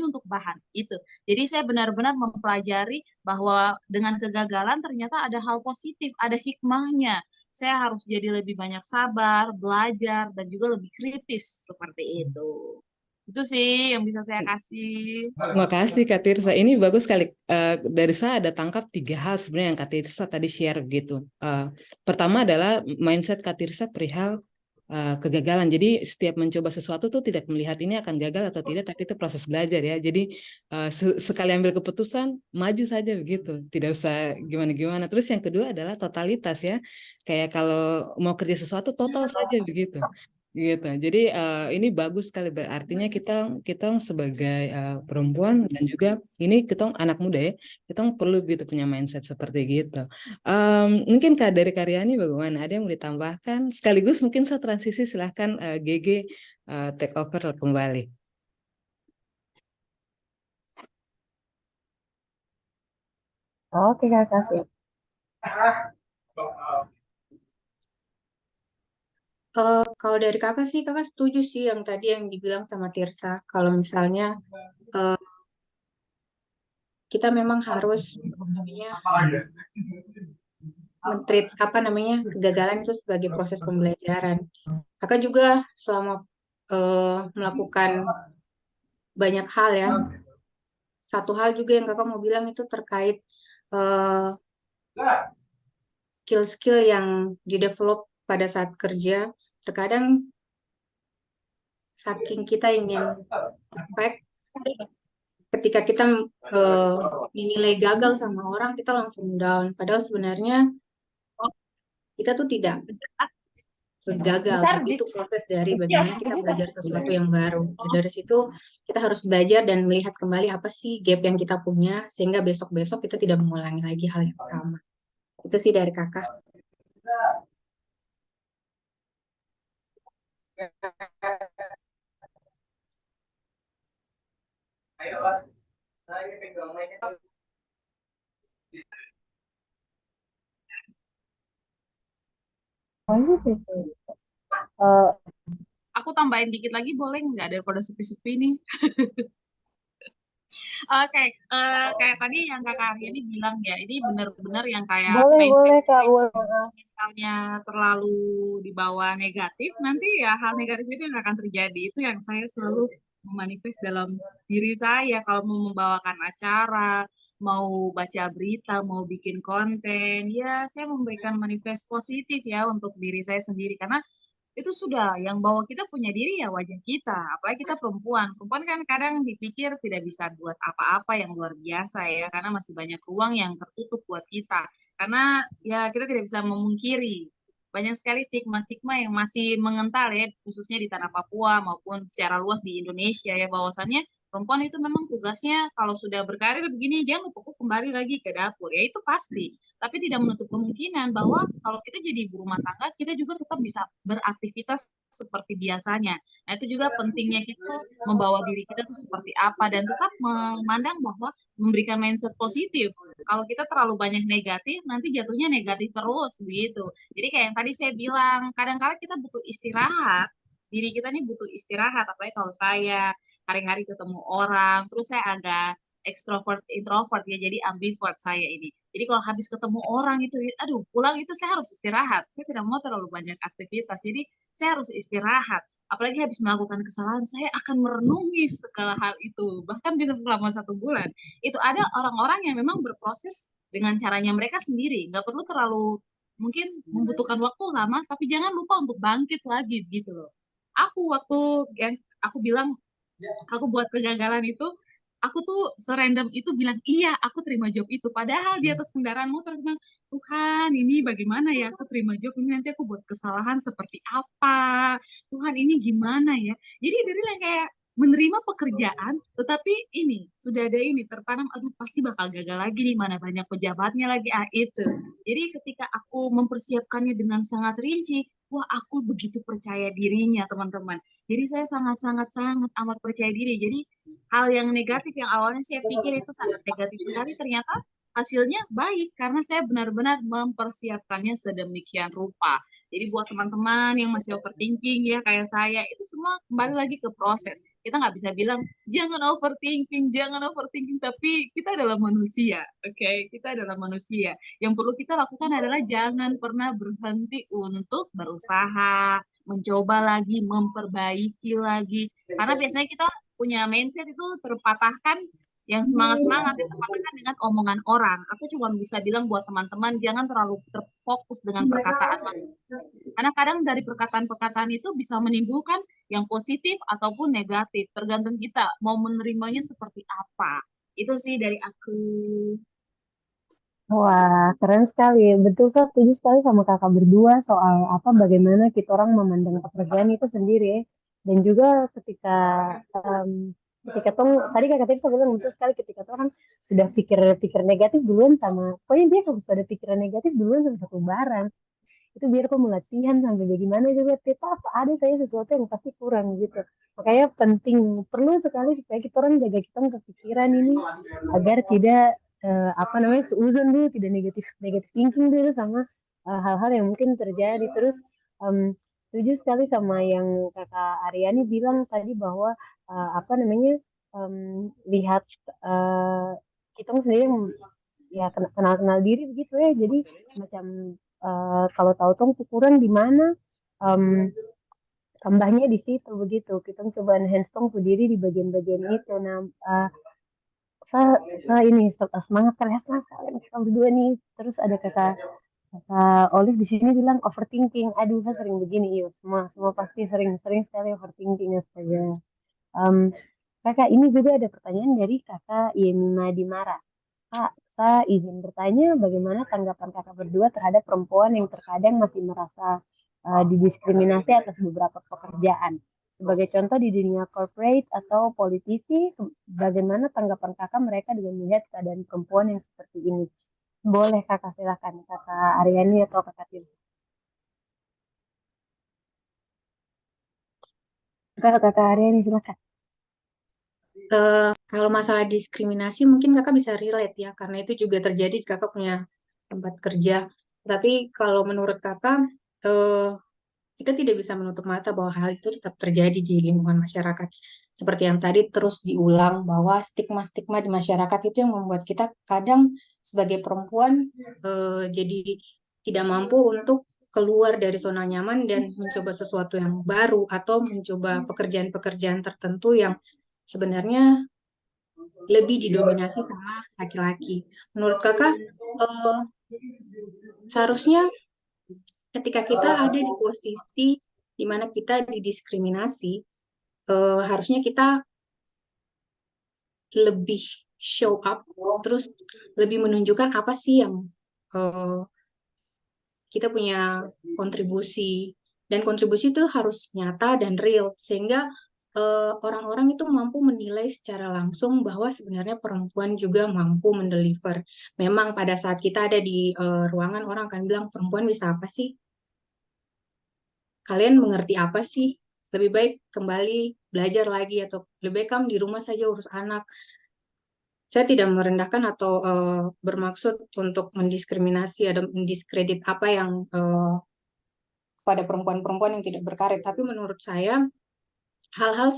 untuk bahan itu. Jadi saya benar-benar mempelajari bahwa dengan kegagalan ternyata ada hal positif, ada hikmahnya. Saya harus jadi lebih banyak sabar, belajar, dan juga lebih kritis seperti itu. Itu sih yang bisa saya kasih. Terima kasih Kak Tirsa. Ini bagus sekali. Dari saya ada tangkap 3 hal sebenarnya yang Kak Tirsa tadi share gitu. Pertama adalah mindset Kak Tirsa perihal kegagalan. Jadi setiap mencoba sesuatu tuh tidak melihat ini akan gagal atau tidak, tapi itu proses belajar ya. Jadi sekali ambil keputusan, maju saja begitu. Tidak usah gimana-gimana. Terus yang kedua adalah totalitas ya. Kayak kalau mau kerja sesuatu total saja begitu. Gitu. Jadi ini bagus sekali, artinya kita kita sebagai perempuan dan juga ini kita anak muda ya, kita perlu gitu punya mindset seperti gitu. Mungkin Kak dari Karyani bagaimana? Ada yang mau ditambahkan? Sekaligus mungkin saya transisi, silahkan GG take over kembali. Oke Kakak, siap. Kalau dari kakak sih, kakak setuju sih yang tadi yang dibilang sama Tirsa. Kalau misalnya kita memang harus men-treat kegagalan itu sebagai proses pembelajaran. Kakak juga selama melakukan banyak hal ya. Satu hal juga yang kakak mau bilang itu terkait skill-skill yang didevelop pada saat kerja. Terkadang saking kita ingin perfect, ketika kita dinilai gagal sama orang, kita langsung down. Padahal sebenarnya kita tuh tidak gagal, tapi itu proses dari bagaimana kita belajar sesuatu yang baru. Dari situ kita harus belajar dan melihat kembali apa sih gap yang kita punya, sehingga besok-besok kita tidak mengulangi lagi hal yang sama. Itu sih dari kakak. Oh, ini sih. Eh, Aku tambahin dikit lagi boleh nggak daripada sepi-sepi nih? Oke, kayak tadi yang Kakak Aryani bilang ya, ini benar-benar yang kayak boleh, mindset boleh Kak, boleh. misalnya terlalu dibawa negatif, nanti ya hal negatif itu yang akan terjadi. Itu yang saya selalu memanifest dalam diri saya. Kalau mau membawakan acara, mau baca berita, mau bikin konten, ya saya memberikan manifest positif ya untuk diri saya sendiri. Karena itu sudah yang bawa kita punya diri ya wajah kita, apalagi kita perempuan. Perempuan kan kadang dipikir tidak bisa buat apa-apa yang luar biasa ya, karena masih banyak ruang yang tertutup buat kita. Karena ya kita tidak bisa memungkiri banyak sekali stigma-stigma yang masih mengental ya, khususnya di tanah Papua maupun secara luas di Indonesia ya, bahwasannya perempuan itu memang tugasnya kalau sudah berkarir begini, jangan lupa kembali lagi ke dapur. Ya itu pasti. Tapi tidak menutup kemungkinan bahwa kalau kita jadi ibu rumah tangga, kita juga tetap bisa beraktivitas seperti biasanya. Nah, itu juga pentingnya kita membawa diri kita itu seperti apa dan tetap memandang bahwa memberikan mindset positif. Kalau kita terlalu banyak negatif, nanti jatuhnya negatif terus begitu. Jadi kayak yang tadi saya bilang, kadang-kadang kita butuh istirahat. Diri kita nih butuh istirahat, apalagi kalau saya hari-hari ketemu orang, terus saya agak ekstrovert introvert ya, jadi ambivert saya ini. Jadi kalau habis ketemu orang itu, aduh pulang itu saya harus istirahat, saya tidak mau terlalu banyak aktivitas, jadi saya harus istirahat. Apalagi habis melakukan kesalahan, saya akan merenungi segala hal itu, bahkan bisa selama 1 bulan. Itu ada orang-orang yang memang berproses dengan caranya mereka sendiri, nggak perlu terlalu mungkin membutuhkan waktu lama, tapi jangan lupa untuk bangkit lagi gitu loh. Aku waktu yang aku bilang aku buat kegagalan itu, aku tuh serandom itu bilang, iya aku terima job itu. Padahal di atas kendaraan motor bilang, Tuhan ini bagaimana ya aku terima job ini, nanti aku buat kesalahan seperti apa. Tuhan ini gimana ya. Jadi dari yang kayak menerima pekerjaan, tetapi ini sudah ada ini tertanam, aduh pasti bakal gagal lagi nih, mana banyak pejabatnya lagi, itu. Jadi ketika aku mempersiapkannya dengan sangat rinci, wah aku begitu percaya dirinya teman-teman. Jadi saya sangat amat percaya diri. Jadi hal yang negatif yang awalnya saya pikir itu sangat negatif sekali, ternyata hasilnya baik karena saya benar-benar mempersiapkannya sedemikian rupa. Jadi buat teman-teman yang masih overthinking ya kayak saya, itu semua kembali lagi ke proses. Kita nggak bisa bilang jangan overthinking, tapi kita adalah manusia, oke? Kita adalah manusia. Yang perlu kita lakukan adalah jangan pernah berhenti untuk berusaha, mencoba lagi, memperbaiki lagi. Karena biasanya kita punya mindset itu terpatahkan yang semangat-semangat terpatahkan dengan omongan orang. Aku cuma bisa bilang buat teman-teman jangan terlalu terfokus dengan perkataan manusia. Karena kadang dari perkataan-perkataan itu bisa menimbulkan yang positif ataupun negatif, tergantung kita mau menerimanya seperti apa. Itu sih dari aku. Wah, keren sekali. Betul, saya setuju sekali sama kakak berdua soal apa bagaimana kita orang memandang pekerjaan itu sendiri. Ya. Dan juga ketika em, ketika tong tadi kakak tadi bilang betul sekali ketika orang sudah pikir-pikir negatif duluan sama, pokoknya dia kalau sudah ada pikiran negatif duluan sama satu barang itu biar kamu latihan sampai bagaimana juga tetap ada saya sesuatu yang pasti kurang gitu. Makanya penting perlu sekali supaya kita orang jaga kita kepikiran ini agar tidak apa namanya seuzon dulu tidak negatif negatif thinking dulu sama hal-hal yang mungkin terjadi terus setuju sekali sama yang kakak Aryani bilang tadi bahwa apa namanya lihat eh, kita sendiri ya kenal-kenal diri begitu ya jadi macam kalau tahu tong ukuran di mana em, tambahnya di situ begitu kita coba enhance tong ke diri di bagian-bagian itu nah saya, saya ini semangat kalian semangat kalian kita berdua nih terus ada kata kata Olive di sini bilang overthinking aduh saya sering begini yuk semua semua pasti sering-sering sekali overthinking astaga. Em, kakak ini juga ada pertanyaan dari kakak Yemima Dimara. Kak, saya izin bertanya bagaimana tanggapan kakak berdua terhadap perempuan yang terkadang masih merasa didiskriminasi atas beberapa pekerjaan. Sebagai contoh di dunia corporate atau politisi, bagaimana tanggapan kakak mereka dengan melihat keadaan perempuan yang seperti ini? Boleh kakak silakan, kakak Aryani atau kakak Tirta. Kakak Aryani silakan. Kalau masalah diskriminasi mungkin kakak bisa relate ya, karena itu juga terjadi di kakak punya tempat kerja. Tapi kalau menurut kakak, eh, kita tidak bisa menutup mata bahwa hal itu tetap terjadi di lingkungan masyarakat. Seperti yang tadi terus diulang bahwa stigma-stigma di masyarakat itu yang membuat kita kadang sebagai perempuan jadi tidak mampu untuk keluar dari zona nyaman dan mencoba sesuatu yang baru atau mencoba pekerjaan-pekerjaan tertentu yang sebenarnya lebih didominasi sama laki-laki. Menurut kakak, eh, seharusnya ketika kita ada di posisi di mana kita didiskriminasi, harusnya kita lebih show up, terus lebih menunjukkan apa sih yang eh, kita punya kontribusi, dan kontribusi itu harus nyata dan real, sehingga orang-orang itu mampu menilai secara langsung bahwa sebenarnya perempuan juga mampu mendeliver. Memang pada saat kita ada di ruangan, orang akan bilang, perempuan bisa apa sih? Kalian mengerti apa sih? Lebih baik kembali belajar lagi atau lebih baik kamu di rumah saja urus anak. Saya tidak merendahkan atau bermaksud untuk mendiskriminasi atau mendiskredit apa yang pada perempuan-perempuan yang tidak berkarir. Tapi menurut saya hal-hal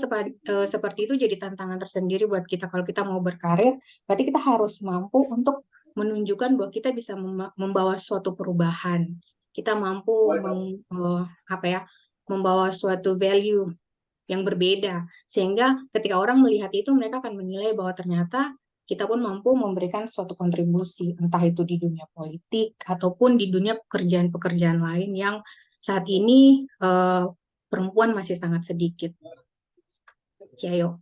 seperti itu jadi tantangan tersendiri buat kita kalau kita mau berkarir. Berarti kita harus mampu untuk menunjukkan bahwa kita bisa membawa suatu perubahan. Kita mampu apa ya, membawa suatu value yang berbeda, sehingga ketika orang melihat itu mereka akan menilai bahwa ternyata kita pun mampu memberikan suatu kontribusi, entah itu di dunia politik ataupun di dunia pekerjaan-pekerjaan lain yang saat ini perempuan masih sangat sedikit. Ciao.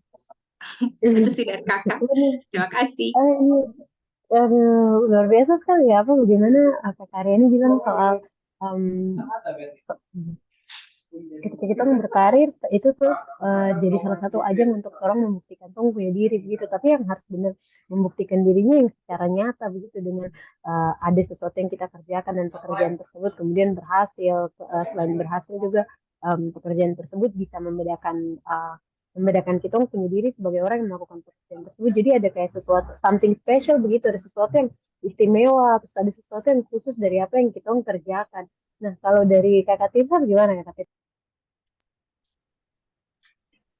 Itu sih dari kakak. Terima kasih. Ini luar biasa sekali ya apa bagaimana kakak Aryani bilang soal ketika kita mau berkarir itu tuh jadi salah satu ajang untuk orang membuktikan tuh punya diri begitu tapi yang harus benar membuktikan dirinya yang secara nyata begitu dengan ada sesuatu yang kita kerjakan dan pekerjaan tersebut kemudian berhasil selain berhasil juga pekerjaan tersebut bisa membedakan kita punya diri sebagai orang yang melakukan pekerjaan tersebut jadi ada kayak sesuatu something special begitu ada sesuatu yang istimewa, terus ada sesuatu yang khusus dari apa yang kita kerjakan. Nah, kalau dari Kakak Tirsa gimana Kakak Tirsa?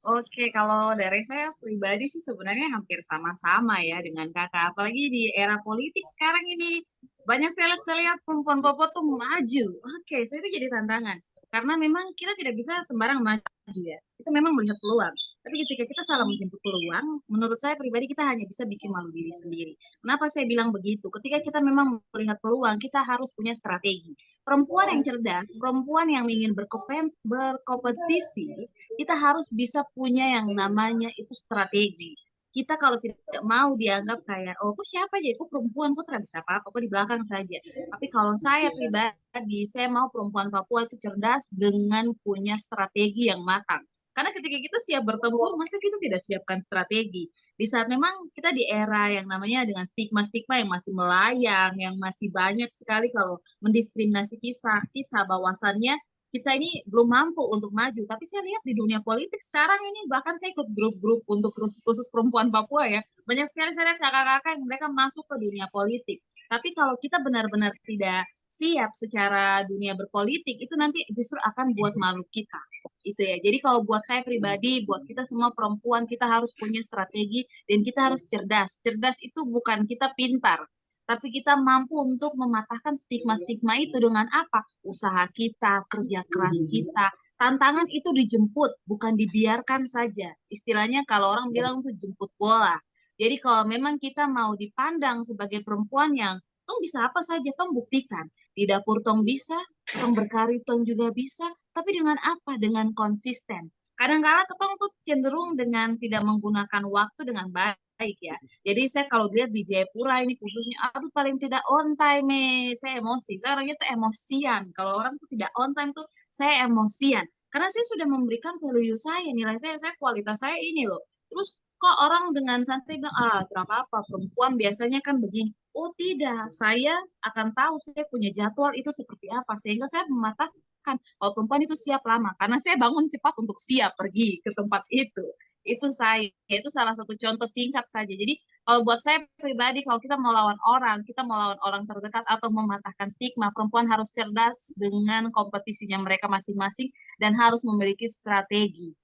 Oke, kalau dari saya pribadi sih sebenarnya hampir sama-sama ya dengan kakak. Apalagi di era politik sekarang ini. Banyak saya lihat perempuan Papua tuh maju. Oke, saya itu jadi tantangan. Karena memang kita tidak bisa sembarang maju ya. Kita memang melihat peluang. Tapi ketika kita salah menjemput peluang, menurut saya pribadi kita hanya bisa bikin malu diri sendiri. Kenapa saya bilang begitu? Ketika kita memang melihat peluang, kita harus punya strategi. Perempuan yang cerdas, perempuan yang ingin berkompetisi, kita harus bisa punya yang namanya itu strategi. Kita kalau tidak mau dianggap kayak, oh, kok siapa aja, kok perempuan, kok tidak bisa apa-apa, kok di belakang saja. Tapi kalau saya pribadi, saya mau perempuan Papua itu cerdas dengan punya strategi yang matang. Karena ketika kita siap bertempur, masa kita tidak siapkan strategi? Di saat memang kita di era yang namanya dengan stigma-stigma yang masih melayang, yang masih banyak sekali kalau mendiskriminasi kita bahwasannya kita ini belum mampu untuk maju. Tapi saya lihat di dunia politik sekarang ini, bahkan saya ikut grup-grup untuk khusus perempuan Papua ya. Banyak sekali saya lihat kakak-kakak yang mereka masuk ke dunia politik. Tapi kalau kita benar-benar tidak siap secara dunia berpolitik, itu nanti justru akan buat malu kita. Itu ya. Jadi kalau buat saya pribadi, buat kita semua perempuan, kita harus punya strategi dan kita harus cerdas. Cerdas itu bukan kita pintar, tapi kita mampu untuk mematahkan stigma-stigma itu dengan apa? Usaha kita, kerja keras kita. Tantangan itu dijemput, bukan dibiarkan saja. Istilahnya kalau orang bilang itu jemput bola. Jadi kalau memang kita mau dipandang sebagai perempuan yang tong bisa apa saja, tong buktikan. Di dapur tong bisa, tong berkarir tong juga bisa, tapi dengan apa? Dengan konsisten. Kadang-kala ketong tuh cenderung dengan tidak menggunakan waktu dengan baik ya. Jadi saya kalau lihat di Jayapura ini khususnya, aduh paling tidak on time saya emosi. Saya orangnya tuh emosian. Kalau orang tuh tidak on time tuh saya emosian. Karena saya sudah memberikan value saya, nilai saya kualitas saya ini loh. Terus kok orang dengan santai bilang, ah terapa apa, perempuan biasanya kan begini. Oh tidak, saya akan tahu saya punya jadwal itu seperti apa. Sehingga saya mematahkan, kalau perempuan itu siap lama. Karena saya bangun cepat untuk siap pergi ke tempat itu. Itu saya, itu salah satu contoh singkat saja. Jadi kalau buat saya pribadi, kalau kita mau lawan orang, kita mau lawan orang terdekat atau mematahkan stigma, perempuan harus cerdas dengan kompetisinya mereka masing-masing dan harus memiliki strategi.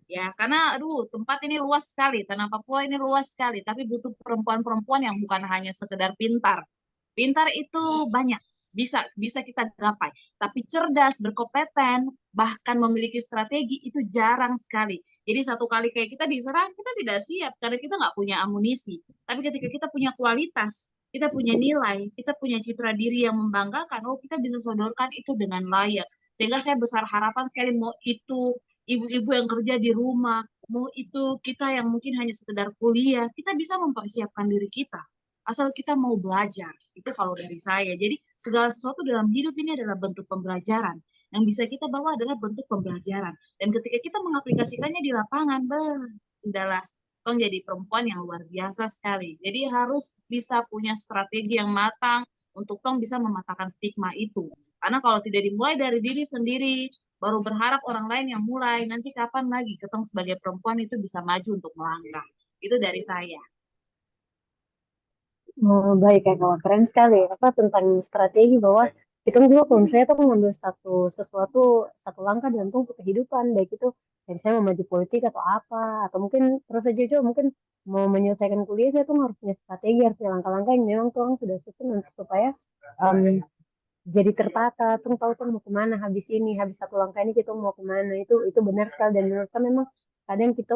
Ya, karena aduh, tempat ini luas sekali, tanah Papua ini luas sekali, tapi butuh perempuan-perempuan yang bukan hanya sekedar pintar. Pintar itu banyak, bisa bisa kita gapai, tapi cerdas, berkompeten, bahkan memiliki strategi itu jarang sekali. Jadi satu kali kayak kita diserang, kita tidak siap karena kita nggak punya amunisi. Tapi ketika kita punya kualitas, kita punya nilai, kita punya citra diri yang membanggakan, oh kita bisa sodorkan itu dengan layak. Sehingga saya besar harapan sekali mau itu ibu-ibu yang kerja di rumah, mau itu kita yang mungkin hanya sekedar kuliah, kita bisa mempersiapkan diri kita. Asal kita mau belajar, itu kalau dari saya. Jadi segala sesuatu dalam hidup ini adalah bentuk pembelajaran. Yang bisa kita bawa adalah bentuk pembelajaran. Dan ketika kita mengaplikasikannya di lapangan, adalah tong jadi perempuan yang luar biasa sekali. Jadi harus bisa punya strategi yang matang untuk tong bisa mematahkan stigma itu. Karena kalau tidak dimulai dari diri sendiri, baru berharap orang lain yang mulai, nanti kapan lagi ketong sebagai perempuan itu bisa maju untuk melangkah. Itu dari saya. Oh, baik ya kawan, keren sekali. Apa tentang strategi bahwa kita juga kalau misalnya tuh mengambil sesuatu satu langkah dalam tuh kehidupan, baik itu dari saya mau maju politik atau apa, atau mungkin terus saja juga mungkin mau menyelesaikan kuliah saya tuh harus punya strategi, harus punya langkah-langkah yang memang tuh orang sudah susun untuk supaya um, jadi tertata, tuh tahu tuh mau kemana habis ini, habis satu langkah ini kita mau kemana, itu benar sekali dan menurut saya memang kadang kita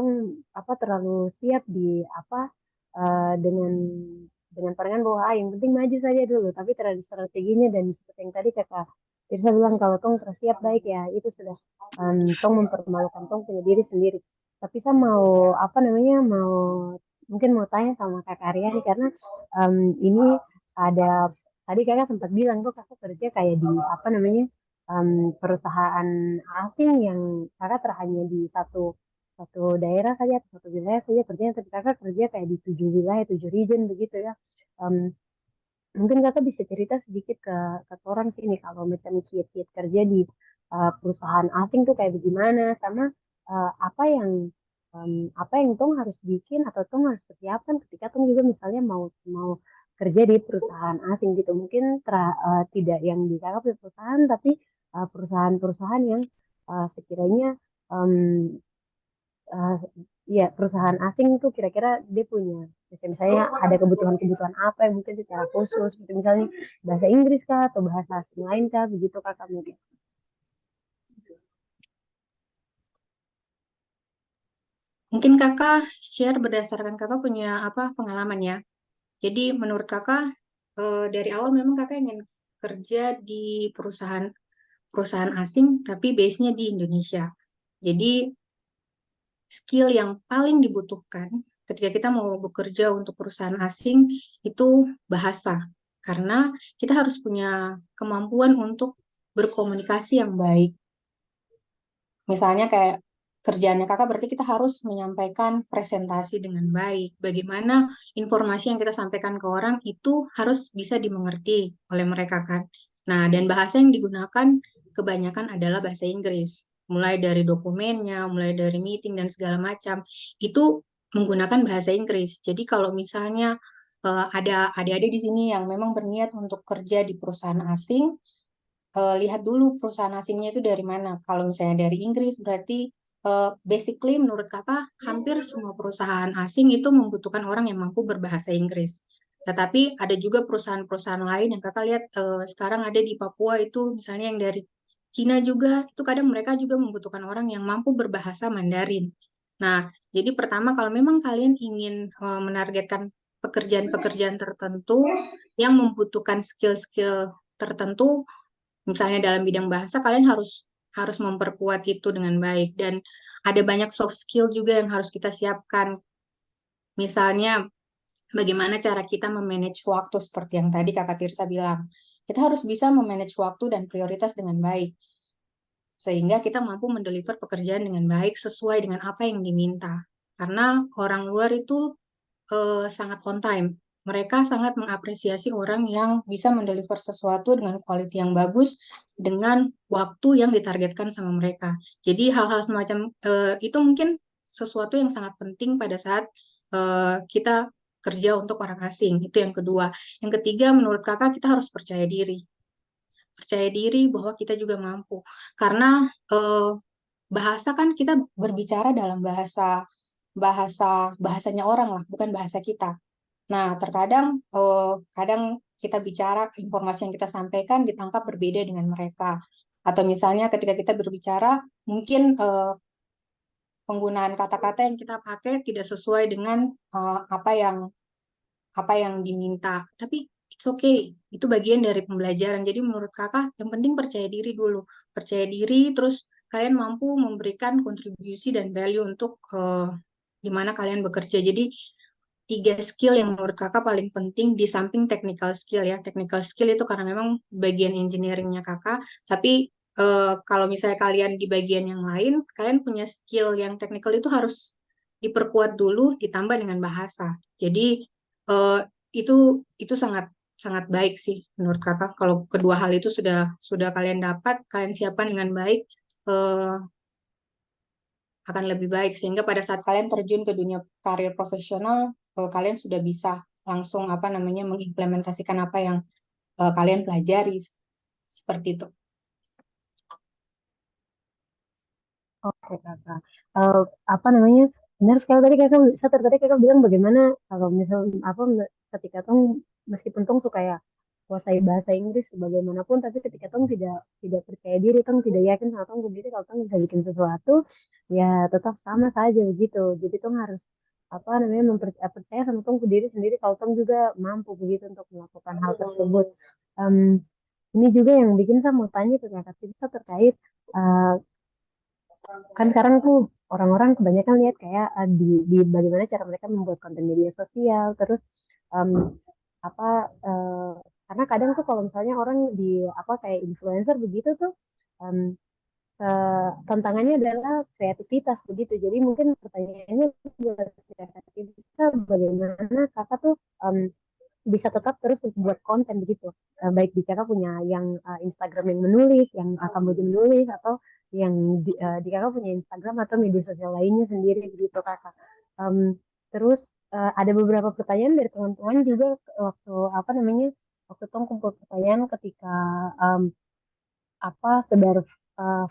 apa terlalu siap di apa dengan pandangan bahwa yang penting maju saja dulu, tapi terhadap strateginya dan seperti yang tadi kakak Tirsa bilang kalau tong tersiap baik ya itu sudah tong mempermalukan tong punya diri sendiri. Tapi saya mau apa namanya mau mungkin mau tanya sama kakak Aryani karena ini ada tadi kakak sempat bilang tuh kakak kerja kayak di apa namanya perusahaan asing yang kakak terhanya di satu satu daerah saja atau satu wilayah saja kerjanya, tapi kakak kerja kayak di 7 wilayah, 7 region begitu ya. Em, Mungkin kakak bisa cerita sedikit ke orang sini kalau macam kiat-kiat kerja di perusahaan asing tuh kayak bagaimana, sama apa yang tong harus bikin atau tong harus persiapkan ketika tong juga misalnya mau mau kerja di perusahaan asing gitu. Mungkin tidak yang di kakak punya perusahaan, tapi perusahaan-perusahaan yang sekiranya em, eh, ya perusahaan asing tuh kira-kira dia punya misalnya ada kebutuhan-kebutuhan apa yang mungkin secara khusus, seperti misalnya bahasa Inggris kah atau bahasa asing lain kah, begitu kakak mungkin. Mungkin kakak share berdasarkan kakak punya apa pengalaman ya. Jadi menurut kakak dari awal memang kakak ingin kerja di perusahaan perusahaan asing tapi base-nya di Indonesia. Jadi skill yang paling dibutuhkan ketika kita mau bekerja untuk perusahaan asing itu bahasa. Karena kita harus punya kemampuan untuk berkomunikasi yang baik. Misalnya kayak kerjaannya kakak berarti kita harus menyampaikan presentasi dengan baik. Bagaimana informasi yang kita sampaikan ke orang itu harus bisa dimengerti oleh mereka kan. Nah, dan bahasa yang digunakan kebanyakan adalah bahasa Inggris. Mulai dari dokumennya, mulai dari meeting dan segala macam. Itu menggunakan bahasa Inggris. Jadi kalau misalnya ada adik-adik di sini yang memang berniat untuk kerja di perusahaan asing, lihat dulu perusahaan asingnya itu dari mana. Kalau misalnya dari Inggris, berarti basically menurut kakak hampir semua perusahaan asing itu membutuhkan orang yang mampu berbahasa Inggris. Tetapi ada juga perusahaan-perusahaan lain yang kakak lihat sekarang ada di Papua itu, misalnya yang dari Cina juga, itu kadang mereka juga membutuhkan orang yang mampu berbahasa Mandarin. Nah, jadi pertama kalau memang kalian ingin menargetkan pekerjaan-pekerjaan tertentu yang membutuhkan skill-skill tertentu, misalnya dalam bidang bahasa, kalian harus harus memperkuat itu dengan baik. Dan ada banyak soft skill juga yang harus kita siapkan. Misalnya bagaimana cara kita memanage waktu seperti yang tadi Kakak Tirsa bilang. Kita harus bisa memanage waktu dan prioritas dengan baik. Sehingga kita mampu mendeliver pekerjaan dengan baik sesuai dengan apa yang diminta. Karena orang luar itu sangat on time. Mereka sangat mengapresiasi orang yang bisa mendeliver sesuatu dengan quality yang bagus dengan waktu yang ditargetkan sama mereka. Jadi hal-hal semacam itu mungkin sesuatu yang sangat penting pada saat kita kerja untuk orang asing. Itu yang kedua. Yang ketiga, menurut kakak kita harus percaya diri. Percaya diri bahwa kita juga mampu. Karena bahasa kan kita berbicara dalam bahasanya orang lah, bukan bahasa kita. Nah, terkadang kadang kita bicara informasi yang kita sampaikan ditangkap berbeda dengan mereka. Atau misalnya ketika kita berbicara, mungkin penggunaan kata-kata yang kita pakai tidak sesuai dengan apa yang diminta. Tapi it's okay, itu bagian dari pembelajaran. Jadi menurut kakak, yang penting percaya diri dulu. Percaya diri, terus kalian mampu memberikan kontribusi dan value untuk di mana kalian bekerja. Jadi tiga skill yang menurut kakak paling penting di samping technical skill ya. Technical skill itu karena memang bagian engineeringnya kakak, tapi kalau misalnya kalian di bagian yang lain, kalian punya skill yang technical itu harus diperkuat dulu, ditambah dengan bahasa. Jadi eh, itu itu sangat sangat baik sih menurut kakak. Kalau kedua hal itu sudah kalian dapat, kalian siapkan dengan baik, eh, akan lebih baik sehingga pada saat kalian terjun ke dunia karir profesional kalian sudah bisa langsung apa namanya mengimplementasikan apa yang kalian pelajari seperti itu. Oke kakak. Eh, apa namanya? Benar sekali tadi kakak, saya tertarik kakak bilang bagaimana kalau misal apa ketika tong meskipun tong suka ya kuasai bahasa Inggris bagaimanapun, tapi ketika tong tidak percaya diri, tong tidak yakin sama tong sendiri kalau tong bisa bikin sesuatu, ya tetap sama saja begitu. Jadi tong harus apa namanya percaya sama tong diri sendiri kalau tong juga mampu begitu untuk melakukan hal tersebut. Em, ini juga yang bikin saya mau tanya ke kakak Tirsa terkait eh, kan sekarang tuh orang-orang kebanyakan lihat kayak di bagaimana cara mereka membuat konten media sosial, terus em, apa karena kadang tuh kalau misalnya orang di apa kayak influencer begitu tuh em, tantangannya adalah kreativitas begitu. Jadi mungkin pertanyaannya buat kreativitas bagaimana kakak tuh bisa tetap terus buat konten begitu. Baik di kakak punya yang Instagram yang menulis, yang kakak mau menulis, atau yang di kakak punya Instagram atau media sosial lainnya sendiri begitu kakak. Em, terus ada beberapa pertanyaan dari teman-teman juga waktu apa namanya waktu tong kumpul pertanyaan ketika em, sebar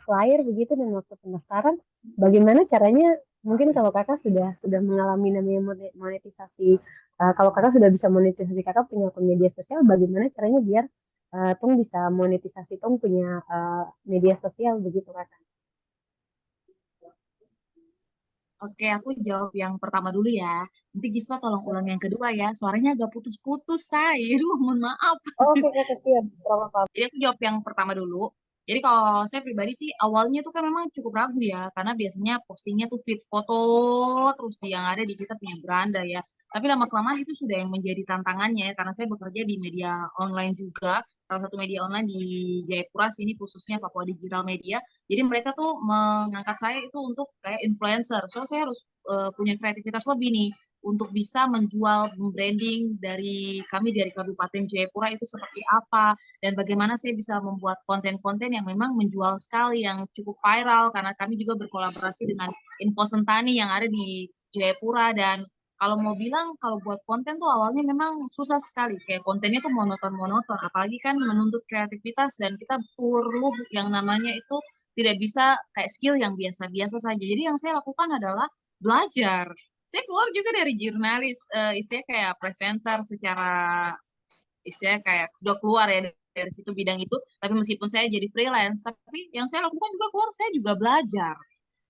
flyer begitu dan waktu pendaftaran bagaimana caranya mungkin kalau kakak sudah mengalami namanya monetisasi kalau kakak sudah bisa monetisasi kakak punya akun media sosial bagaimana caranya biar tong bisa monetisasi tong punya media sosial begitu kakak. Oke, aku jawab yang pertama dulu ya. Nanti Gisma tolong ulang yang kedua ya. Suaranya agak putus-putus, say. Aduh, mohon maaf. Oke kakak siap berapa. Jadi aku jawab yang pertama dulu. Jadi kalau saya pribadi sih awalnya tuh kan memang cukup ragu ya, karena biasanya postingnya tuh feed foto terus yang ada di kita punya beranda ya. Tapi lama-kelamaan itu sudah yang menjadi tantangannya ya, karena saya bekerja di media online juga, salah satu media online di Jayapura sini khususnya Papua Digital Media. Jadi mereka tuh mengangkat saya itu untuk kayak influencer. So saya harus punya kreativitas lebih nih untuk bisa menjual branding dari kami dari Kabupaten Jayapura itu seperti apa dan bagaimana saya bisa membuat konten-konten yang memang menjual sekali, yang cukup viral, karena kami juga berkolaborasi dengan Info Sentani yang ada di Jayapura. Dan kalau mau bilang, kalau buat konten tuh awalnya memang susah sekali, kayak kontennya tuh monoton-monoton, apalagi kan menuntut kreativitas, dan kita perlu yang namanya itu tidak bisa kayak skill yang biasa-biasa saja. Jadi yang saya lakukan adalah belajar. Saya keluar juga dari jurnalis, istilahnya kayak presenter secara istilahnya kayak udah keluar ya dari situ bidang itu, tapi meskipun saya jadi freelance, tapi yang saya lakukan juga keluar, saya juga belajar.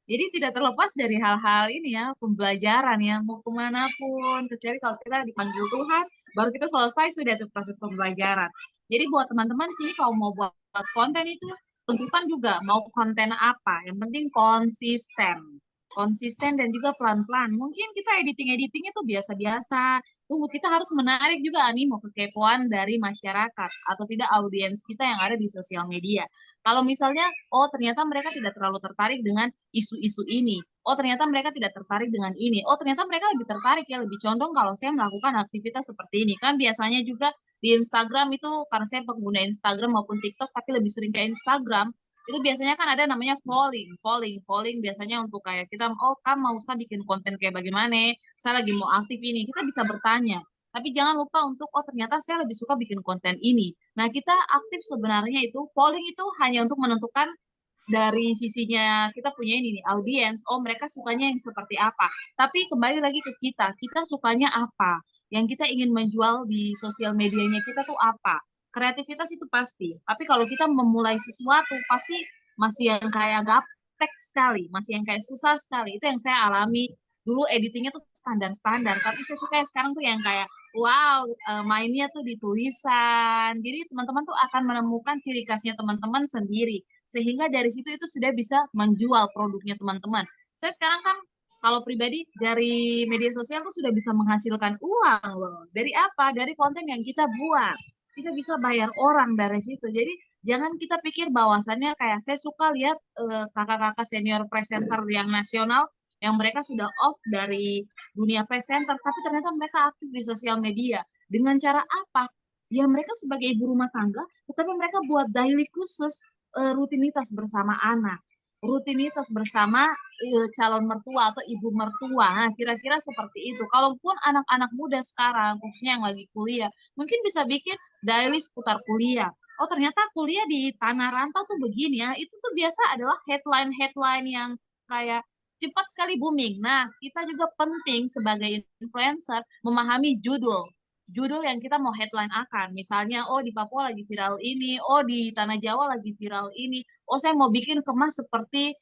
Jadi tidak terlepas dari hal-hal ini ya, pembelajaran ya, mau kemanapun, kecuali kalau kita dipanggil Tuhan, baru kita selesai sudah itu proses pembelajaran. Jadi buat teman-teman di sini kalau mau buat konten itu, tentukan juga mau konten apa, yang penting konsisten. Konsisten dan juga pelan-pelan. Mungkin kita editing-editing itu biasa-biasa. Tunggu, kita harus menarik juga animo kekepoan dari masyarakat atau tidak audiens kita yang ada di sosial media. Kalau misalnya, oh ternyata mereka tidak terlalu tertarik dengan isu-isu ini. Oh ternyata mereka tidak tertarik dengan ini. Oh ternyata mereka lebih tertarik ya, lebih condong kalau saya melakukan aktivitas seperti ini. Kan biasanya juga di Instagram itu, karena saya pengguna Instagram maupun TikTok, tapi lebih sering ke Instagram, itu biasanya kan ada namanya polling biasanya untuk kayak kita, oh kan mau saya bikin konten kayak bagaimana, saya lagi mau aktif ini, kita bisa bertanya. Tapi jangan lupa untuk, oh ternyata saya lebih suka bikin konten ini. Nah, kita aktif sebenarnya itu, polling itu hanya untuk menentukan dari sisinya kita punya ini nih, audiens, oh mereka sukanya yang seperti apa. Tapi kembali lagi ke kita sukanya apa? Yang kita ingin menjual di sosial medianya kita tuh apa? Kreativitas itu pasti. Tapi kalau kita memulai sesuatu, pasti masih yang kayak gaptek sekali, masih yang kayak susah sekali. Itu yang saya alami. Dulu editingnya tuh standar-standar, tapi saya suka yang sekarang tuh yang kayak wow, mainnya tuh di tulisan. Jadi teman-teman tuh akan menemukan ciri khasnya teman-teman sendiri. Sehingga dari situ itu sudah bisa menjual produknya teman-teman. Saya sekarang kan kalau pribadi dari media sosial tuh sudah bisa menghasilkan uang loh. Dari apa? Dari konten yang kita buat. Kita bisa bayar orang dari situ. Jadi jangan kita pikir bahwasannya kayak saya suka lihat kakak-kakak senior presenter yang nasional yang mereka sudah off dari dunia presenter, tapi ternyata mereka aktif di sosial media. Dengan cara apa? Ya mereka sebagai ibu rumah tangga, tetapi mereka buat daily khusus rutinitas bersama anak, rutinitas bersama calon mertua atau ibu mertua. Nah, kira-kira seperti itu. Kalaupun anak-anak muda sekarang, khususnya yang lagi kuliah, mungkin bisa bikin daily seputar kuliah. Oh, ternyata kuliah di tanah rantau tuh begini ya. Itu tuh biasa adalah headline-headline yang kayak cepat sekali booming. Nah, kita juga penting sebagai influencer memahami judul. Judul yang kita mau headline akan. Misalnya, oh di Papua lagi viral ini, oh di Tanah Jawa lagi viral ini, oh saya mau bikin kemas seperti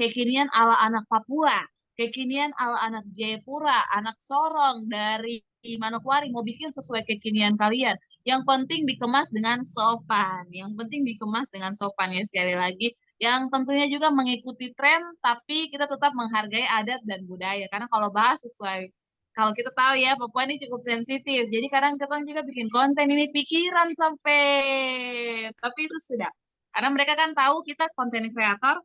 kekinian ala anak Papua, kekinian ala anak Jayapura, anak Sorong dari Manokwari, mau bikin sesuai kekinian kalian. Yang penting dikemas dengan sopan. Yang penting dikemas dengan sopan ya sekali lagi. Yang tentunya juga mengikuti tren, tapi kita tetap menghargai adat dan budaya. Karena kalau bahas sesuai, kalau kita tahu ya, Papua ini cukup sensitif. Jadi kadang kita juga bikin konten ini pikiran sampai, tapi itu sudah. Karena mereka kan tahu kita konten kreator,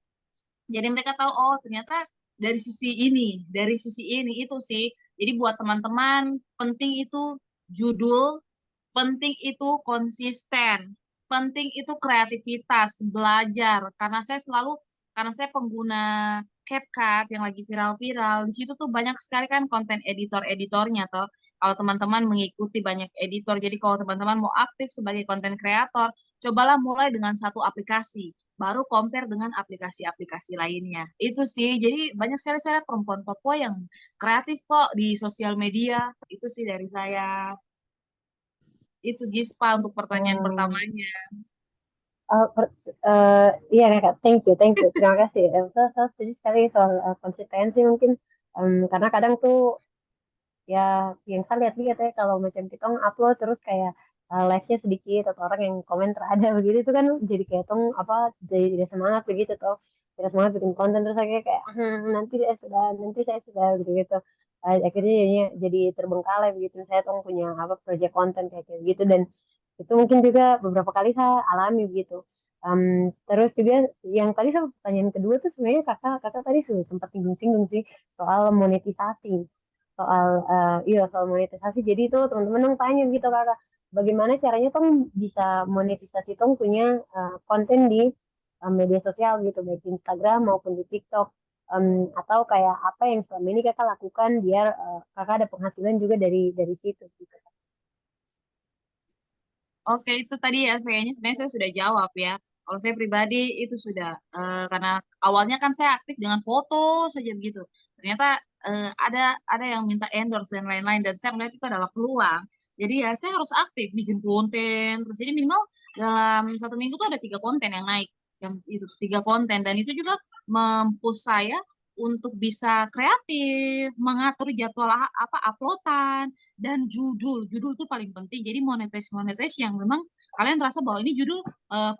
jadi mereka tahu, oh ternyata dari sisi ini, itu sih. Jadi buat teman-teman, penting itu judul, penting itu konsisten, penting itu kreativitas, belajar. Karena saya pengguna CapCut yang lagi viral-viral. Di situ tuh banyak sekali kan konten editor-editornya toh. Kalau teman-teman mengikuti banyak editor, jadi kalau teman-teman mau aktif sebagai konten kreator, cobalah mulai dengan satu aplikasi, baru compare dengan aplikasi-aplikasi lainnya. Itu sih. Jadi banyak sekali saya lihat perempuan Papua yang kreatif kok di sosial media. Itu sih dari saya. Itu Gispa untuk pertanyaan Hmm. pertamanya. Iya Kakak, thank you, terima kasih. Saya setuju sekali soal konsistensi mungkin. Karena kadang tuh ya yang saya lihat-lihat ya kalau macam kita upload terus kayak like-nya sedikit atau orang yang komen terada begitu itu kan jadi kayak tong apa jadi tidak semangat begitu toh tidak semangat bikin konten terus akhirnya kayak nanti saya sudah gitu gitu akhirnya jadi terbengkalai begitu saya tong punya apa project konten kayak gitu dan itu mungkin juga beberapa kali saya alami begitu. Terus juga yang tadi saya pertanyaan kedua tuh sebenarnya kakak kakak tadi sudah sempat singgung-singgung sih soal monetisasi soal iya soal monetisasi jadi itu teman-teman dong tanya gitu kakak bagaimana caranya tong bisa monetisasi tong punya konten di media sosial gitu baik di Instagram maupun di TikTok. Atau kayak apa yang selama ini kakak lakukan biar kakak ada penghasilan juga dari situ gitu. Oke, itu tadi ya kayaknya sebenarnya saya sudah jawab ya. Kalau saya pribadi itu sudah karena awalnya kan saya aktif dengan foto saja begitu. Ternyata ada yang minta endorse dan lain-lain dan saya melihat itu adalah peluang. Jadi ya saya harus aktif bikin konten. Terus jadi minimal dalam 1 minggu tuh ada 3 konten yang naik. Yang itu 3 konten dan itu juga mempush saya untuk bisa kreatif, mengatur jadwal apa uploadan dan judul. Judul itu paling penting. Jadi monetis yang memang kalian rasa bahwa ini judul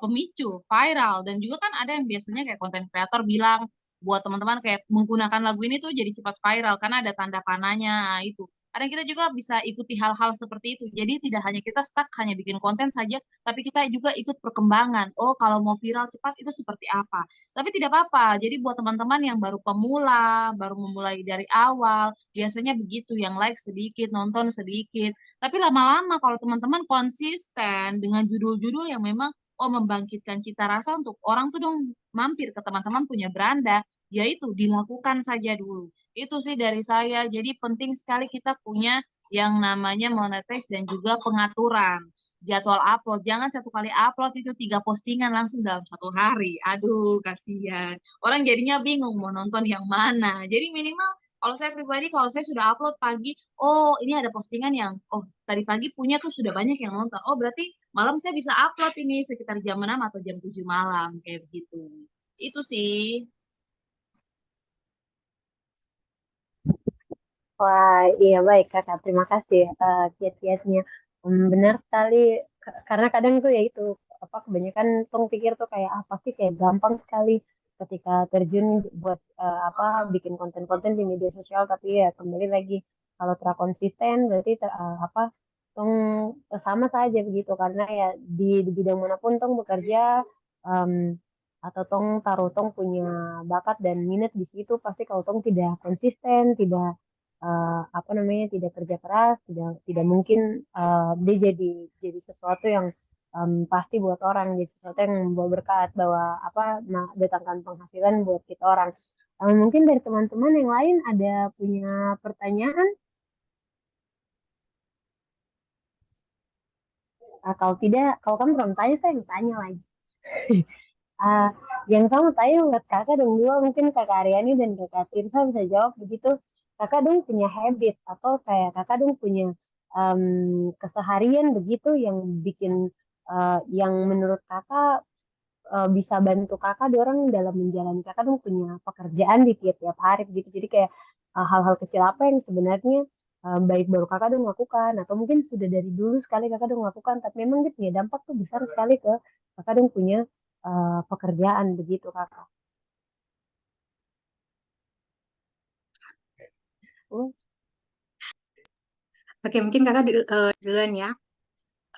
pemicu, viral dan juga kan ada yang biasanya kayak konten kreator bilang buat teman-teman kayak menggunakan lagu ini tuh jadi cepat viral karena ada tanda panahnya. Nah, itu. Kadang kita juga bisa ikuti hal-hal seperti itu. Jadi tidak hanya kita stuck hanya bikin konten saja, tapi kita juga ikut perkembangan. Oh, kalau mau viral cepat itu seperti apa? Tapi tidak apa-apa. Jadi buat teman-teman yang baru pemula, baru memulai dari awal, biasanya begitu, yang like sedikit, nonton sedikit. Tapi lama-lama kalau teman-teman konsisten dengan judul-judul yang memang oh membangkitkan cita rasa untuk orang tuh dong mampir ke teman-teman punya beranda, yaitu dilakukan saja dulu. Itu sih dari saya. Jadi penting sekali kita punya yang namanya monetize dan juga pengaturan jadwal upload. Jangan 1 kali upload itu 3 postingan langsung dalam 1 hari. Aduh, kasihan. Orang jadinya bingung mau nonton yang mana. Jadi minimal kalau saya pribadi, kalau saya sudah upload pagi, oh ini ada postingan yang, oh tadi pagi punya tuh sudah banyak yang nonton. Oh berarti malam saya bisa upload ini sekitar jam 6 atau jam 7 malam, kayak begitu. Itu sih. Wah, iya baik kakak, terima kasih kiat-kiatnya. Benar sekali, karena kadang tuh ya itu apa kebanyakan tong pikir tuh kayak apa sih kayak gampang sekali ketika terjun buat apa bikin konten-konten di media sosial, tapi ya kembali lagi kalau tidak konsisten berarti apa tong sama saja begitu karena ya di bidang manapun tong bekerja em, atau tong taruh tong punya bakat dan minat di situ pasti kalau tong tidak konsisten tidak apa namanya tidak kerja keras tidak mungkin dia jadi sesuatu yang pasti buat orang jadi sesuatu yang membawa berkat bahwa apa datangkan penghasilan buat kita orang. Mungkin dari teman-teman yang lain ada punya pertanyaan. Kalau tidak kalau kamu belum tanya saya yang tanya lagi. Ah, yang sama tanya buat kakak dong dua mungkin kakak Aryani dan kakak Tirsa bisa jawab begitu. Kakak dong punya habit atau kayak kakak dong punya em, keseharian begitu yang bikin yang menurut kakak bisa bantu kakak dorong dalam menjalani kakak dong punya pekerjaan di tiap-tiap hari begitu. Jadi kayak hal-hal kecil apa yang sebenarnya baik baru kakak dong lakukan atau mungkin sudah dari dulu sekali kakak dong lakukan tapi memang dia punya dampak tuh besar sekali ke kakak dong punya pekerjaan begitu kakak. Oh, Oke, mungkin kakak duluan ya.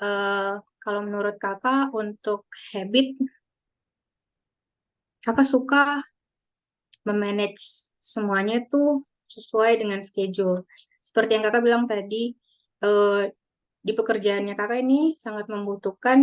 Eh, Kalau menurut kakak untuk habit, kakak suka memanage semuanya itu sesuai dengan schedule. Seperti yang kakak bilang tadi, eh, di pekerjaannya kakak ini sangat membutuhkan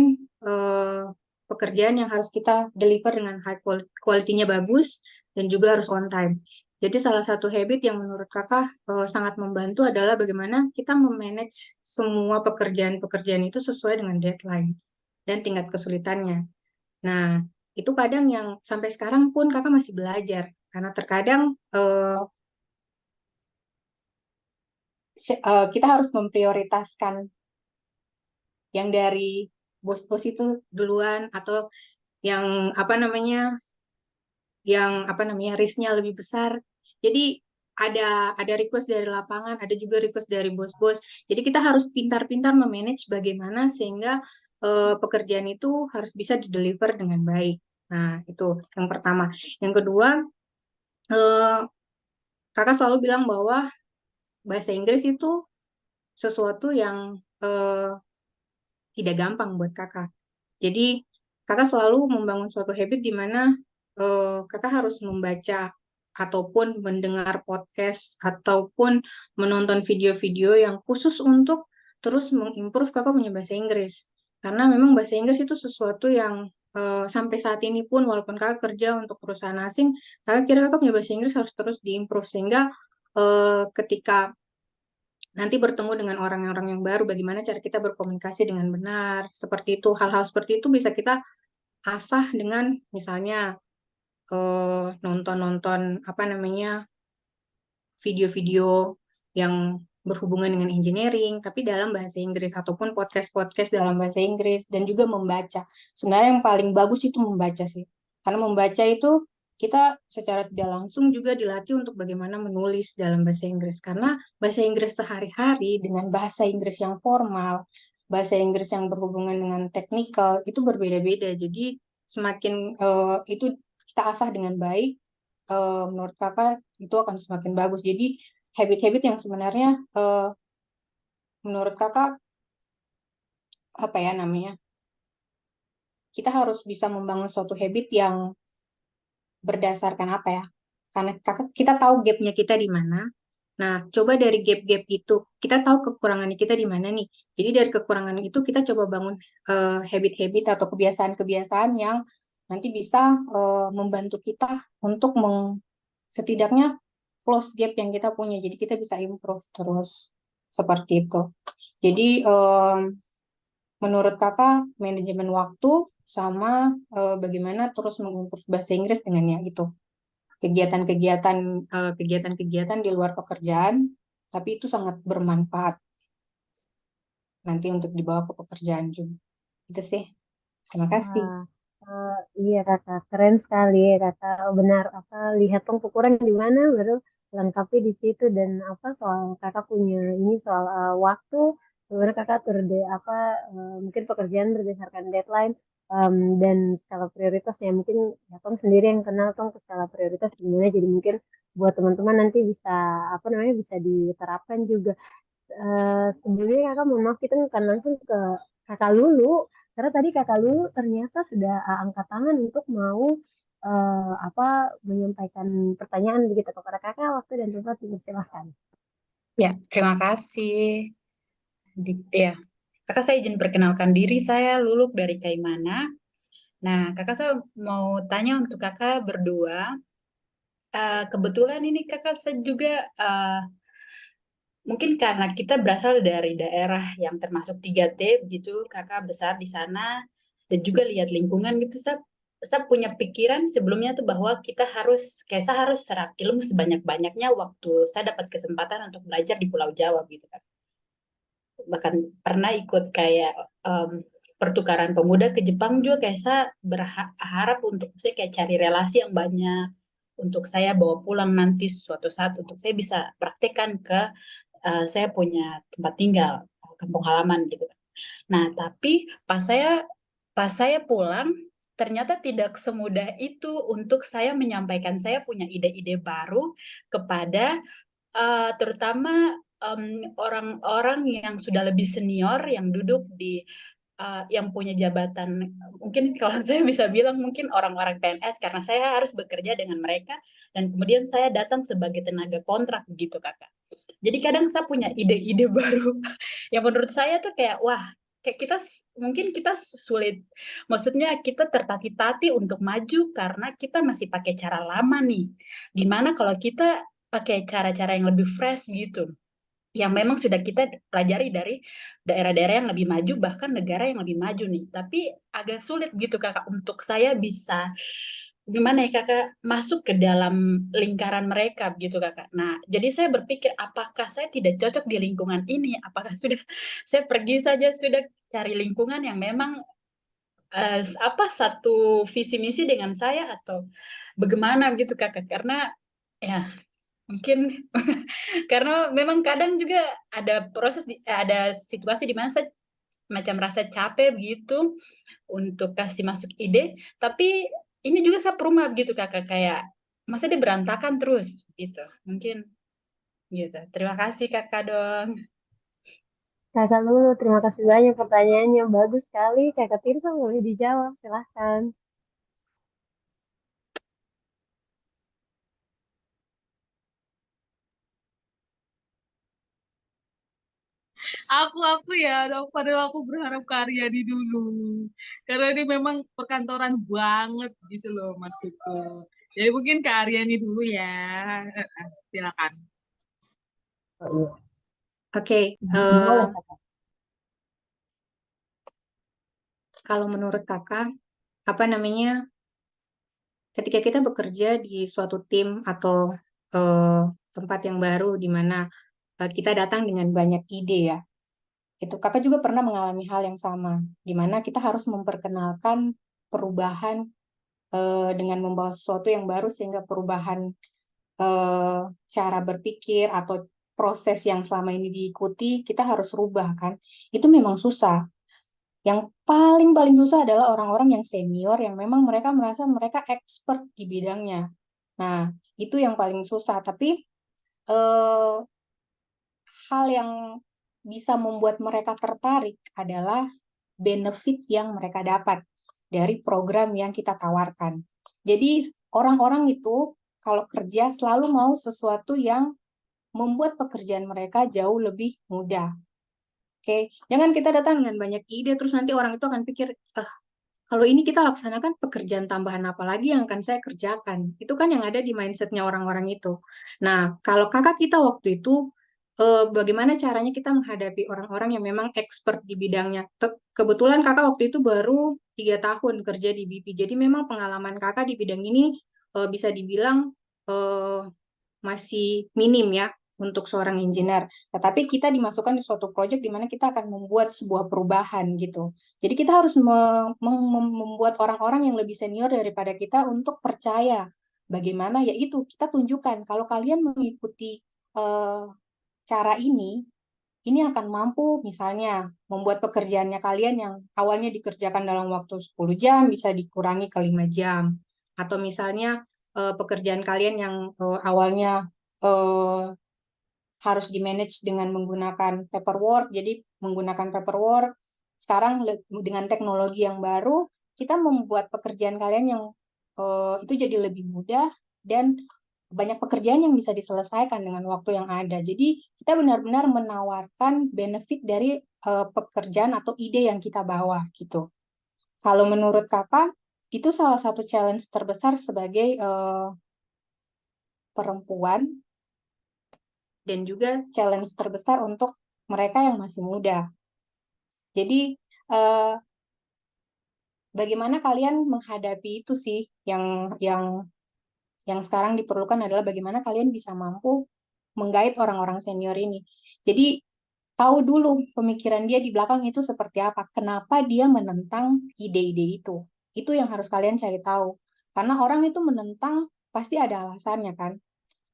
eh, pekerjaan yang harus kita deliver dengan high quality-nya bagus dan juga harus on time. Jadi salah satu habit yang menurut kakak sangat membantu adalah bagaimana kita memanage semua pekerjaan-pekerjaan itu sesuai dengan deadline dan tingkat kesulitannya. Nah, itu kadang yang sampai sekarang pun kakak masih belajar karena terkadang kita harus memprioritaskan yang dari bos-bos itu duluan atau yang risknya lebih besar. Jadi ada request dari lapangan, ada juga request dari bos-bos. Jadi kita harus pintar-pintar memanage bagaimana sehingga pekerjaan itu harus bisa dideliver dengan baik. Nah, itu yang pertama. Yang kedua, kakak selalu bilang bahwa bahasa Inggris itu sesuatu yang tidak gampang buat kakak. Jadi kakak selalu membangun suatu habit di mana kakak harus membaca ataupun mendengar podcast ataupun menonton video-video yang khusus untuk terus mengimprove kakak punya bahasa Inggris. Karena memang bahasa Inggris itu sesuatu yang sampai saat ini pun walaupun kakak kerja untuk perusahaan asing, kakak kira kakak punya bahasa Inggris harus terus diimprove sehingga ketika nanti bertemu dengan orang-orang yang baru, bagaimana cara kita berkomunikasi dengan benar, seperti itu. Hal-hal seperti itu bisa kita asah dengan misalnya nonton-nonton video-video yang berhubungan dengan engineering, tapi dalam bahasa Inggris ataupun podcast-podcast dalam bahasa Inggris dan juga membaca. Sebenarnya yang paling bagus itu membaca sih, karena membaca itu kita secara tidak langsung juga dilatih untuk bagaimana menulis dalam bahasa Inggris, karena bahasa Inggris sehari-hari dengan bahasa Inggris yang formal, bahasa Inggris yang berhubungan dengan teknikal itu berbeda-beda. Jadi semakin itu kita asah dengan baik, menurut kakak itu akan semakin bagus. Jadi habit-habit yang sebenarnya menurut kakak apa ya namanya? Kita harus bisa membangun suatu habit yang berdasarkan apa ya? Karena kakak kita tahu gapnya kita di mana. Nah, coba dari gap-gap itu kita tahu kekurangannya kita di mana nih. Jadi dari kekurangan itu kita coba bangun habit-habit atau kebiasaan-kebiasaan yang nanti bisa membantu kita untuk setidaknya close gap yang kita punya. Jadi kita bisa improve terus seperti itu. Jadi menurut kakak manajemen waktu sama bagaimana terus mengimprove bahasa Inggris dengan ya itu kegiatan-kegiatan di luar pekerjaan, tapi itu sangat bermanfaat nanti untuk dibawa ke pekerjaan juga. Itu sih. Terima kasih. Wah, iya kakak, keren sekali ya kakak. Oh, benar, apa lihat dong kekurangan di mana, baru lengkapi di situ dan apa soal kakak punya ini soal waktu, sebenarnya kakak mungkin pekerjaan berdasarkan deadline dan skala prioritas ya mungkin ya tong sendiri yang kenal tong ke skala prioritas gimana, jadi mungkin buat teman-teman nanti bisa apa namanya bisa diterapkan juga. Sebelumnya kakak mohon maaf kita akan langsung ke kakak Lulu karena tadi kakak Lulu ternyata sudah angkat tangan untuk mau menyampaikan pertanyaan begitu kepada kakak, waktu dan tempat dipersilahkan. Ya, terima kasih. Ya, kakak saya izin perkenalkan diri, saya Luluk dari Kaimana. Nah, kakak saya mau tanya untuk kakak berdua. Kebetulan ini kakak saya juga mungkin karena kita berasal dari daerah yang termasuk 3T gitu, kakak besar di sana dan juga lihat lingkungan gitu, saya punya pikiran sebelumnya tuh bahwa saya harus serap ilmu sebanyak-banyaknya waktu saya dapat kesempatan untuk belajar di Pulau Jawa gitu kan. Bahkan pernah ikut kayak pertukaran pemuda ke Jepang juga, kayak saya berharap untuk saya kayak cari relasi yang banyak untuk saya bawa pulang nanti suatu saat untuk saya bisa praktekkan ke saya punya tempat tinggal, kampung halaman gitu. Nah, tapi pas saya pulang ternyata tidak semudah itu untuk saya menyampaikan saya punya ide-ide baru kepada terutama orang-orang yang sudah lebih senior yang duduk di yang punya jabatan, mungkin kalau saya bisa bilang mungkin orang-orang PNS karena saya harus bekerja dengan mereka dan kemudian saya datang sebagai tenaga kontrak gitu kakak. Jadi kadang saya punya ide-ide baru yang menurut saya tuh kayak wah kayak mungkin kita sulit, maksudnya kita tertati-tati untuk maju karena kita masih pakai cara lama nih. Gimana kalau kita pakai cara-cara yang lebih fresh gitu, yang memang sudah kita pelajari dari daerah-daerah yang lebih maju, bahkan negara yang lebih maju nih. Tapi agak sulit gitu kakak untuk saya bisa gimana ya kakak masuk ke dalam lingkaran mereka gitu kakak. Nah, jadi saya berpikir apakah saya tidak cocok di lingkungan ini? Apakah sudah saya pergi saja sudah cari lingkungan yang memang satu visi misi dengan saya atau bagaimana gitu kakak? Karena ya mungkin karena memang kadang juga ada ada situasi di mana saya macam rasa capek gitu untuk kasih masuk ide, tapi ini juga saya perumah gitu kakak, kayak masa dia berantakan terus gitu, mungkin gitu. Terima kasih kakak dong. Kakak Lulu, terima kasih banyak pertanyaannya. Bagus sekali. Kakak Tirsa boleh dijawab, silahkan. Aku ya, padahal aku berharap Karyani dulu. Karena ini memang perkantoran banget gitu loh maksudku. Jadi mungkin Karyani dulu ya. Silakan. Oh iya, Oke, boleh Kakak. kalau menurut kakak, apa namanya, ketika kita bekerja di suatu tim atau eh, tempat yang baru di mana kita datang dengan banyak ide ya, itu kakak juga pernah mengalami hal yang sama, di mana kita harus memperkenalkan perubahan dengan membawa sesuatu yang baru sehingga perubahan cara berpikir atau proses yang selama ini diikuti kita harus rubah kan. Itu memang susah. Yang paling susah adalah orang-orang yang senior yang memang mereka merasa mereka expert di bidangnya. Nah, itu yang paling susah. Tapi eh, hal yang bisa membuat mereka tertarik adalah benefit yang mereka dapat dari program yang kita tawarkan. Jadi orang-orang itu kalau kerja selalu mau sesuatu yang membuat pekerjaan mereka jauh lebih mudah. Oke, jangan kita datang dengan banyak ide terus nanti orang itu akan pikir, kalau ini kita laksanakan pekerjaan tambahan apa lagi yang akan saya kerjakan. Itu kan yang ada di mindsetnya orang-orang itu. Nah, kalau kakak kita waktu itu, bagaimana caranya kita menghadapi orang-orang yang memang expert di bidangnya. Kebetulan kakak waktu itu baru 3 tahun kerja di BP. Jadi memang pengalaman kakak di bidang ini bisa dibilang eh, masih minim ya untuk seorang engineer. Tetapi kita dimasukkan di suatu proyek di mana kita akan membuat sebuah perubahan gitu. Jadi kita harus membuat orang-orang yang lebih senior daripada kita untuk percaya. Bagaimana? Yaitu kita tunjukkan kalau kalian mengikuti cara ini akan mampu misalnya membuat pekerjaannya kalian yang awalnya dikerjakan dalam waktu 10 jam bisa dikurangi ke 5 jam. Atau misalnya pekerjaan kalian yang awalnya eh, harus di-manage dengan menggunakan paperwork, jadi menggunakan paperwork. Sekarang dengan teknologi yang baru, kita membuat pekerjaan kalian yang itu jadi lebih mudah dan banyak pekerjaan yang bisa diselesaikan dengan waktu yang ada. Jadi kita benar-benar menawarkan benefit dari pekerjaan atau ide yang kita bawa gitu. Kalau menurut kakak, itu salah satu challenge terbesar sebagai perempuan dan juga challenge terbesar untuk mereka yang masih muda. Jadi, eh, bagaimana kalian menghadapi itu sih yang sekarang diperlukan adalah bagaimana kalian bisa mampu menggait orang-orang senior ini. Jadi, tahu dulu pemikiran dia di belakang itu seperti apa, kenapa dia menentang ide-ide itu. Itu yang harus kalian cari tahu. Karena orang itu menentang pasti ada alasannya kan.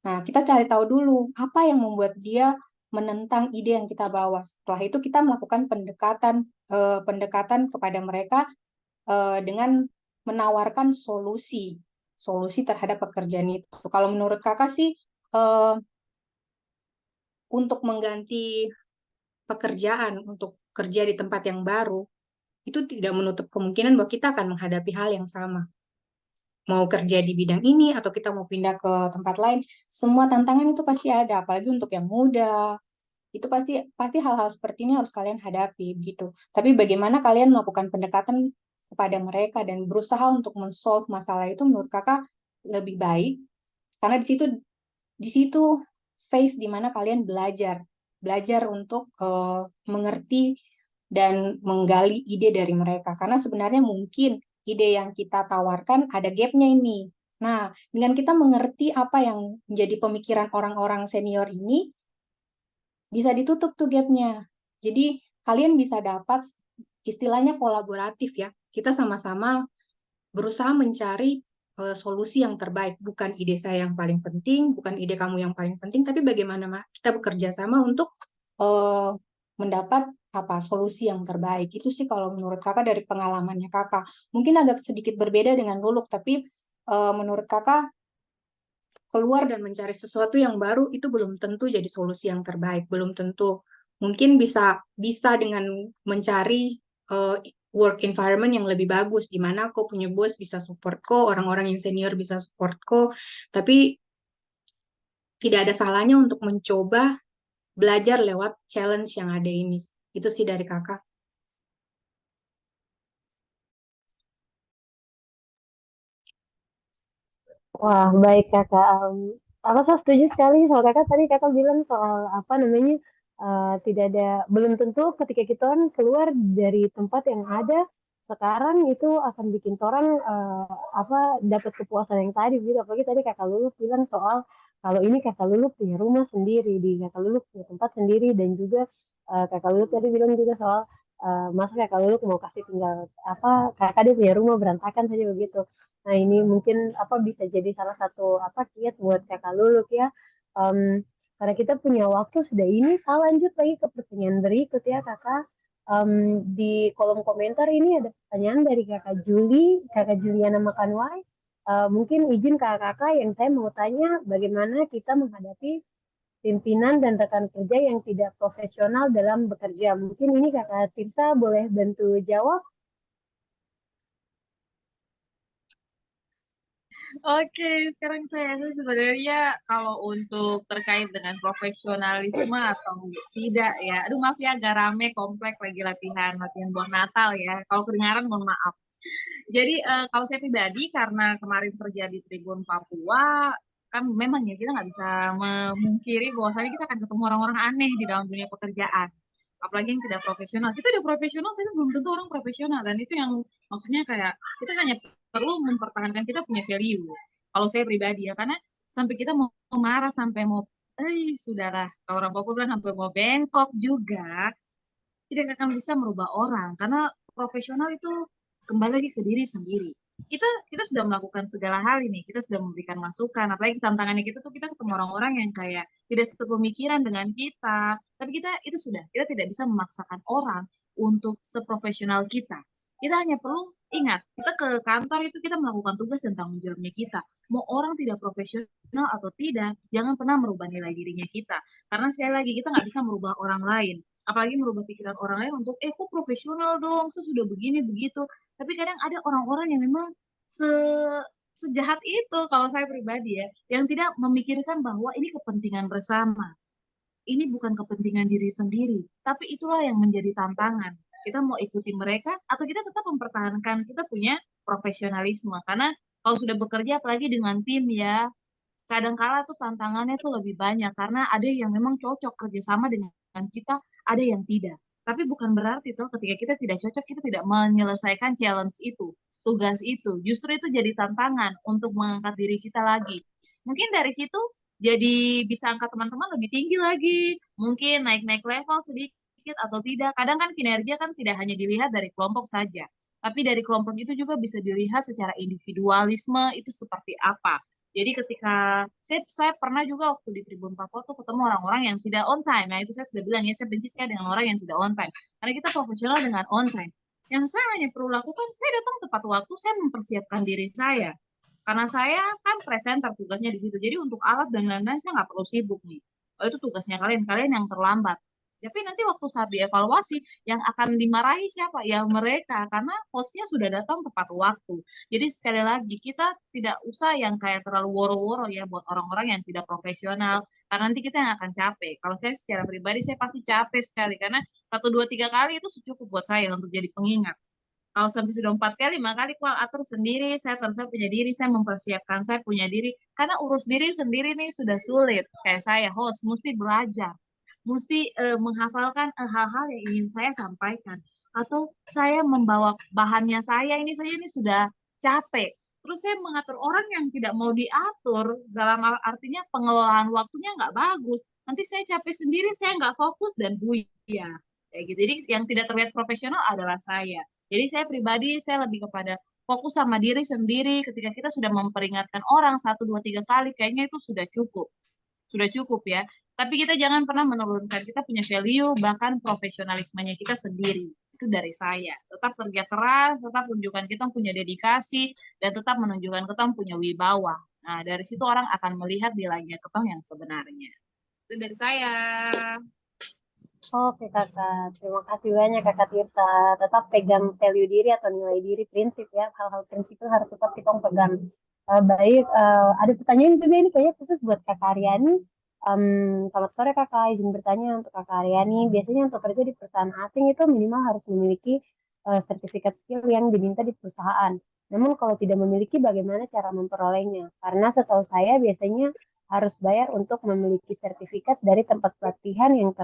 Nah, kita cari tahu dulu apa yang membuat dia menentang ide yang kita bawa. Setelah itu kita melakukan pendekatan kepada mereka dengan menawarkan solusi terhadap pekerjaan itu. Kalau menurut kakak sih eh, untuk mengganti pekerjaan untuk kerja di tempat yang baru itu tidak menutup kemungkinan bahwa kita akan menghadapi hal yang sama. Mau kerja di bidang ini atau kita mau pindah ke tempat lain, semua tantangan itu pasti ada, apalagi untuk yang muda, Itu pasti hal-hal seperti ini harus kalian hadapi gitu. Tapi bagaimana kalian melakukan pendekatan kepada mereka dan berusaha untuk men-solve masalah itu menurut kakak lebih baik, karena di situ phase dimana kalian belajar untuk mengerti dan menggali ide dari mereka. Karena sebenarnya mungkin ide yang kita tawarkan ada gapnya ini. Nah, dengan kita mengerti apa yang menjadi pemikiran orang-orang senior ini, bisa ditutup tuh gapnya. Jadi kalian bisa dapat istilahnya kolaboratif ya. Kita sama-sama berusaha mencari solusi yang terbaik. Bukan ide saya yang paling penting, bukan ide kamu yang paling penting, tapi bagaimana kita bekerja sama untuk eh, mendapat solusi yang terbaik. Itu sih kalau menurut kakak dari pengalamannya kakak. Mungkin agak sedikit berbeda dengan Luluk, tapi menurut kakak keluar dan mencari sesuatu yang baru itu belum tentu jadi solusi yang terbaik, belum tentu. Mungkin bisa bisa dengan mencari eh, work environment yang lebih bagus, di mana kau punya bos bisa support kau, orang-orang yang senior bisa support kau, tapi tidak ada salahnya untuk mencoba belajar lewat challenge yang ada ini. Itu sih dari kakak. Wah, baik kakak. Aku saya setuju sekali soal kakak tadi kakak bilang soal apa namanya tidak ada belum tentu ketika kita kan keluar dari tempat yang ada sekarang itu akan bikin orang apa dapat kepuasan yang tadi gitu. Apalagi tadi kakak Lulu bilang soal kalau ini kakak Lulu punya rumah sendiri, di kakak Lulu punya tempat sendiri dan juga kakak Lulu tadi bilang juga soal masa kakak Lulu mau kasih tinggal apa kakak dia punya rumah berantakan saja begitu. Nah, ini mungkin apa bisa jadi salah satu apa kiat buat kakak Luluk ya. Em, karena kita punya waktu sudah ini, saya lanjut lagi ke pertanyaan berikut ya kakak. Em, di kolom komentar ini ada pertanyaan dari kakak Juliana Makanwai. Mungkin izin kakak-kakak yang saya mau tanya bagaimana kita menghadapi pimpinan dan rekan kerja yang tidak profesional dalam bekerja. Mungkin ini kakak Tirsa boleh bantu jawab. Oke, sekarang saya sebenarnya kalau untuk terkait dengan profesionalisme atau tidak ya, aduh maaf ya agak rame komplek lagi latihan buat Natal ya. Kalau kedengaran mohon maaf. Jadi kalau saya pribadi karena kemarin kerja di Tribun Papua, kan memang ya kita nggak bisa memungkiri bahwasanya kita akan ketemu orang-orang aneh di dalam dunia pekerjaan. Apalagi yang tidak profesional. Kita udah profesional, tapi belum tentu orang profesional. Dan itu yang maksudnya kayak kita hanya perlu mempertahankan kita punya value. Kalau saya pribadi ya, karena sampai kita mau marah, sampai mau, sudahlah, kalau orang Papua bilang sampai mau bengkok juga, tidak akan bisa merubah orang karena profesional itu kembali lagi ke diri sendiri. Kita sudah melakukan segala hal ini, kita sudah memberikan masukan, apalagi tantangannya kita tuh kita ketemu orang-orang yang kayak tidak sepemikiran dengan kita, tapi kita tidak bisa memaksakan orang untuk seprofesional kita. Kita hanya perlu ingat, kita ke kantor itu kita melakukan tugas dan tanggung jawabnya kita. Mau orang tidak profesional atau tidak, jangan pernah merubah nilai dirinya kita. Karena sekali lagi kita nggak bisa merubah orang lain, apalagi merubah pikiran orang lain untuk kok profesional dong, sudah begini begitu. Tapi kadang ada orang-orang yang memang se sejahat itu kalau saya pribadi ya, yang tidak memikirkan bahwa ini kepentingan bersama, ini bukan kepentingan diri sendiri, tapi itulah yang menjadi tantangan. Kita mau ikuti mereka atau kita tetap mempertahankan kita punya profesionalisme, karena kalau sudah bekerja apalagi dengan tim ya, kadang-kala tuh tantangannya tuh lebih banyak karena ada yang memang cocok kerjasama dengan kita, ada yang tidak. Tapi bukan berarti tuh ketika kita tidak cocok, kita tidak menyelesaikan challenge itu, tugas itu. Justru itu jadi tantangan untuk mengangkat diri kita lagi. Mungkin dari situ jadi bisa angkat teman-teman lebih tinggi lagi. Mungkin naik-naik level sedikit atau tidak. Kadang kan kinerja kan tidak hanya dilihat dari kelompok saja. Tapi dari kelompok itu juga bisa dilihat secara individualisme itu seperti apa. Jadi ketika saya pernah juga waktu di Tribun Papua tuh ketemu orang-orang yang tidak on time. Nah itu saya sudah bilang ya, saya benci sekali dengan orang yang tidak on time. Karena kita profesional dengan on time. Yang saya hanya perlu lakukan, saya datang tepat waktu, saya mempersiapkan diri saya. Karena saya kan presenter tugasnya di situ. Jadi untuk alat dan lain-lain saya nggak perlu sibuk nih. Oh, itu tugasnya kalian, kalian yang terlambat. Tapi nanti waktu saat dievaluasi, yang akan dimarahi siapa? Ya mereka, karena hostnya sudah datang tepat waktu. Jadi sekali lagi kita tidak usah yang kayak terlalu woro-woro ya buat orang-orang yang tidak profesional. karena nanti kita yang akan capek. Kalau saya secara pribadi saya pasti capek sekali karena 1, 2, 3 kali itu cukup buat saya untuk jadi pengingat. Kalau sampai sudah 4 kali, 5 kali, kual atur sendiri, saya terus punya diri, saya mempersiapkan, saya punya diri. Karena urus diri sendiri nih sudah sulit. Kayak saya, host, mesti belajar. Mesti menghafalkan hal-hal yang ingin saya sampaikan. Atau saya membawa bahannya saya, ini saja ini sudah capek. Terus saya mengatur orang yang tidak mau diatur, dalam artinya pengelolaan waktunya nggak bagus. Nanti saya capek sendiri, saya nggak fokus dan buyar. Kayak gitu. Jadi yang tidak terlihat profesional adalah saya. Jadi saya pribadi, saya lebih kepada fokus sama diri sendiri. Ketika kita sudah memperingatkan orang 1, 2, 3 kali, kayaknya itu sudah cukup. Sudah cukup ya. Tapi kita jangan pernah menurunkan. Kita punya value, bahkan profesionalismenya kita sendiri. Itu dari saya. Tetap kerja keras, tetap menunjukkan kita punya dedikasi, dan tetap menunjukkan kita punya wibawa. Nah, dari situ orang akan melihat di nilainya kita yang sebenarnya. Itu dari saya. Oke kakak, terima kasih banyak kakak Tirsa. Tetap pegang value diri atau nilai diri, prinsip ya. Hal-hal prinsip itu harus tetap kita pegang. Baik, ada pertanyaan juga ini kayaknya khusus buat kakak Aryani. Selamat sore kakak, izin bertanya untuk kakak Aryani. Biasanya untuk kerja di perusahaan asing itu minimal harus memiliki sertifikat skill yang diminta di perusahaan. Namun kalau tidak memiliki, bagaimana cara memperolehnya? Karena setahu saya biasanya harus bayar untuk memiliki sertifikat dari tempat pelatihan yang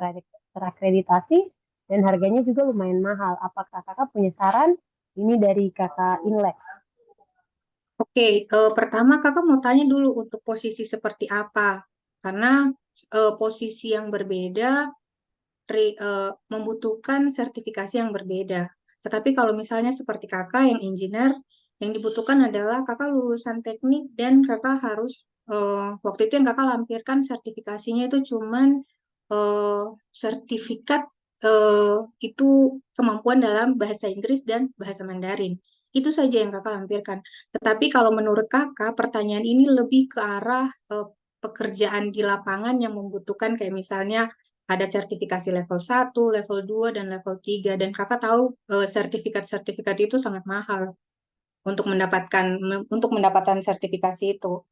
terakreditasi dan harganya juga lumayan mahal. Apakah kakak punya saran? Ini dari kakak Inlex. Oke, pertama kakak mau tanya dulu untuk posisi seperti apa, karena posisi yang berbeda membutuhkan sertifikasi yang berbeda. Tetapi kalau misalnya seperti kakak yang engineer, yang dibutuhkan adalah kakak lulusan teknik dan kakak harus waktu itu yang kakak lampirkan sertifikasinya itu cuman sertifikat itu kemampuan dalam bahasa Inggris dan bahasa Mandarin. Itu saja yang kakak lampirkan. Tetapi kalau menurut kakak, pertanyaan ini lebih ke arah pekerjaan di lapangan yang membutuhkan kayak misalnya ada sertifikasi level 1, level 2, dan level 3. Dan kakak tahu sertifikat-sertifikat itu sangat mahal untuk mendapatkan sertifikasi itu.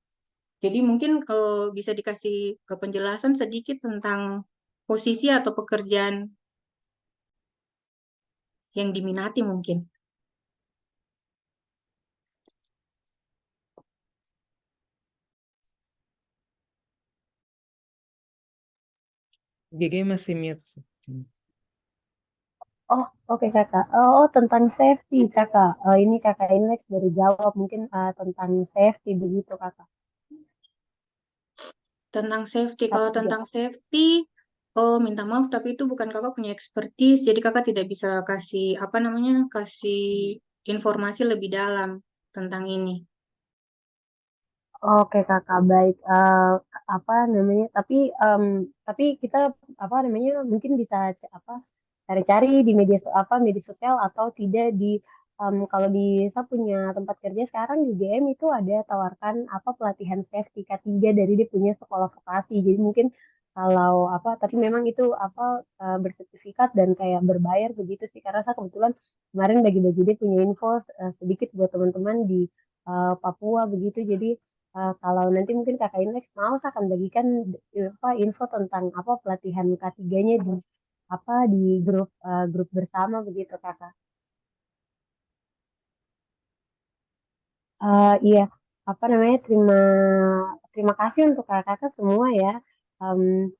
Jadi mungkin bisa dikasih penjelasan sedikit tentang posisi atau pekerjaan yang diminati mungkin. GG masih mute. Oh, oke kakak. Oh, tentang safety kakak. Ini kakak Inlex baru jawab mungkin tentang safety begitu kakak. Tentang safety, kalau K3. tentang safety, oh minta maaf tapi itu bukan kakak punya expertise, jadi kakak tidak bisa kasih apa namanya, kasih informasi lebih dalam tentang ini. Oke kakak, baik. Apa namanya? Tapi kita apa namanya? Mungkin bisa apa cari-cari di media sosial atau tidak di kalau di saya punya tempat kerja sekarang di GM itu ada tawarkan apa pelatihan safety K3 dari dia punya sekolah vokasi. Jadi mungkin kalau apa, tapi memang itu apa bersertifikat dan kayak berbayar begitu sih. Karena saya kebetulan kemarin bagi-bagi dia punya info sedikit buat teman-teman di Papua begitu. Jadi kalau nanti mungkin Kakak Inlex mau, saya akan bagikan apa info tentang apa pelatihan K3-nya di apa di grup bersama begitu Kakak. Iya, apa namanya? Terima terima kasih untuk kakak semua ya. Em,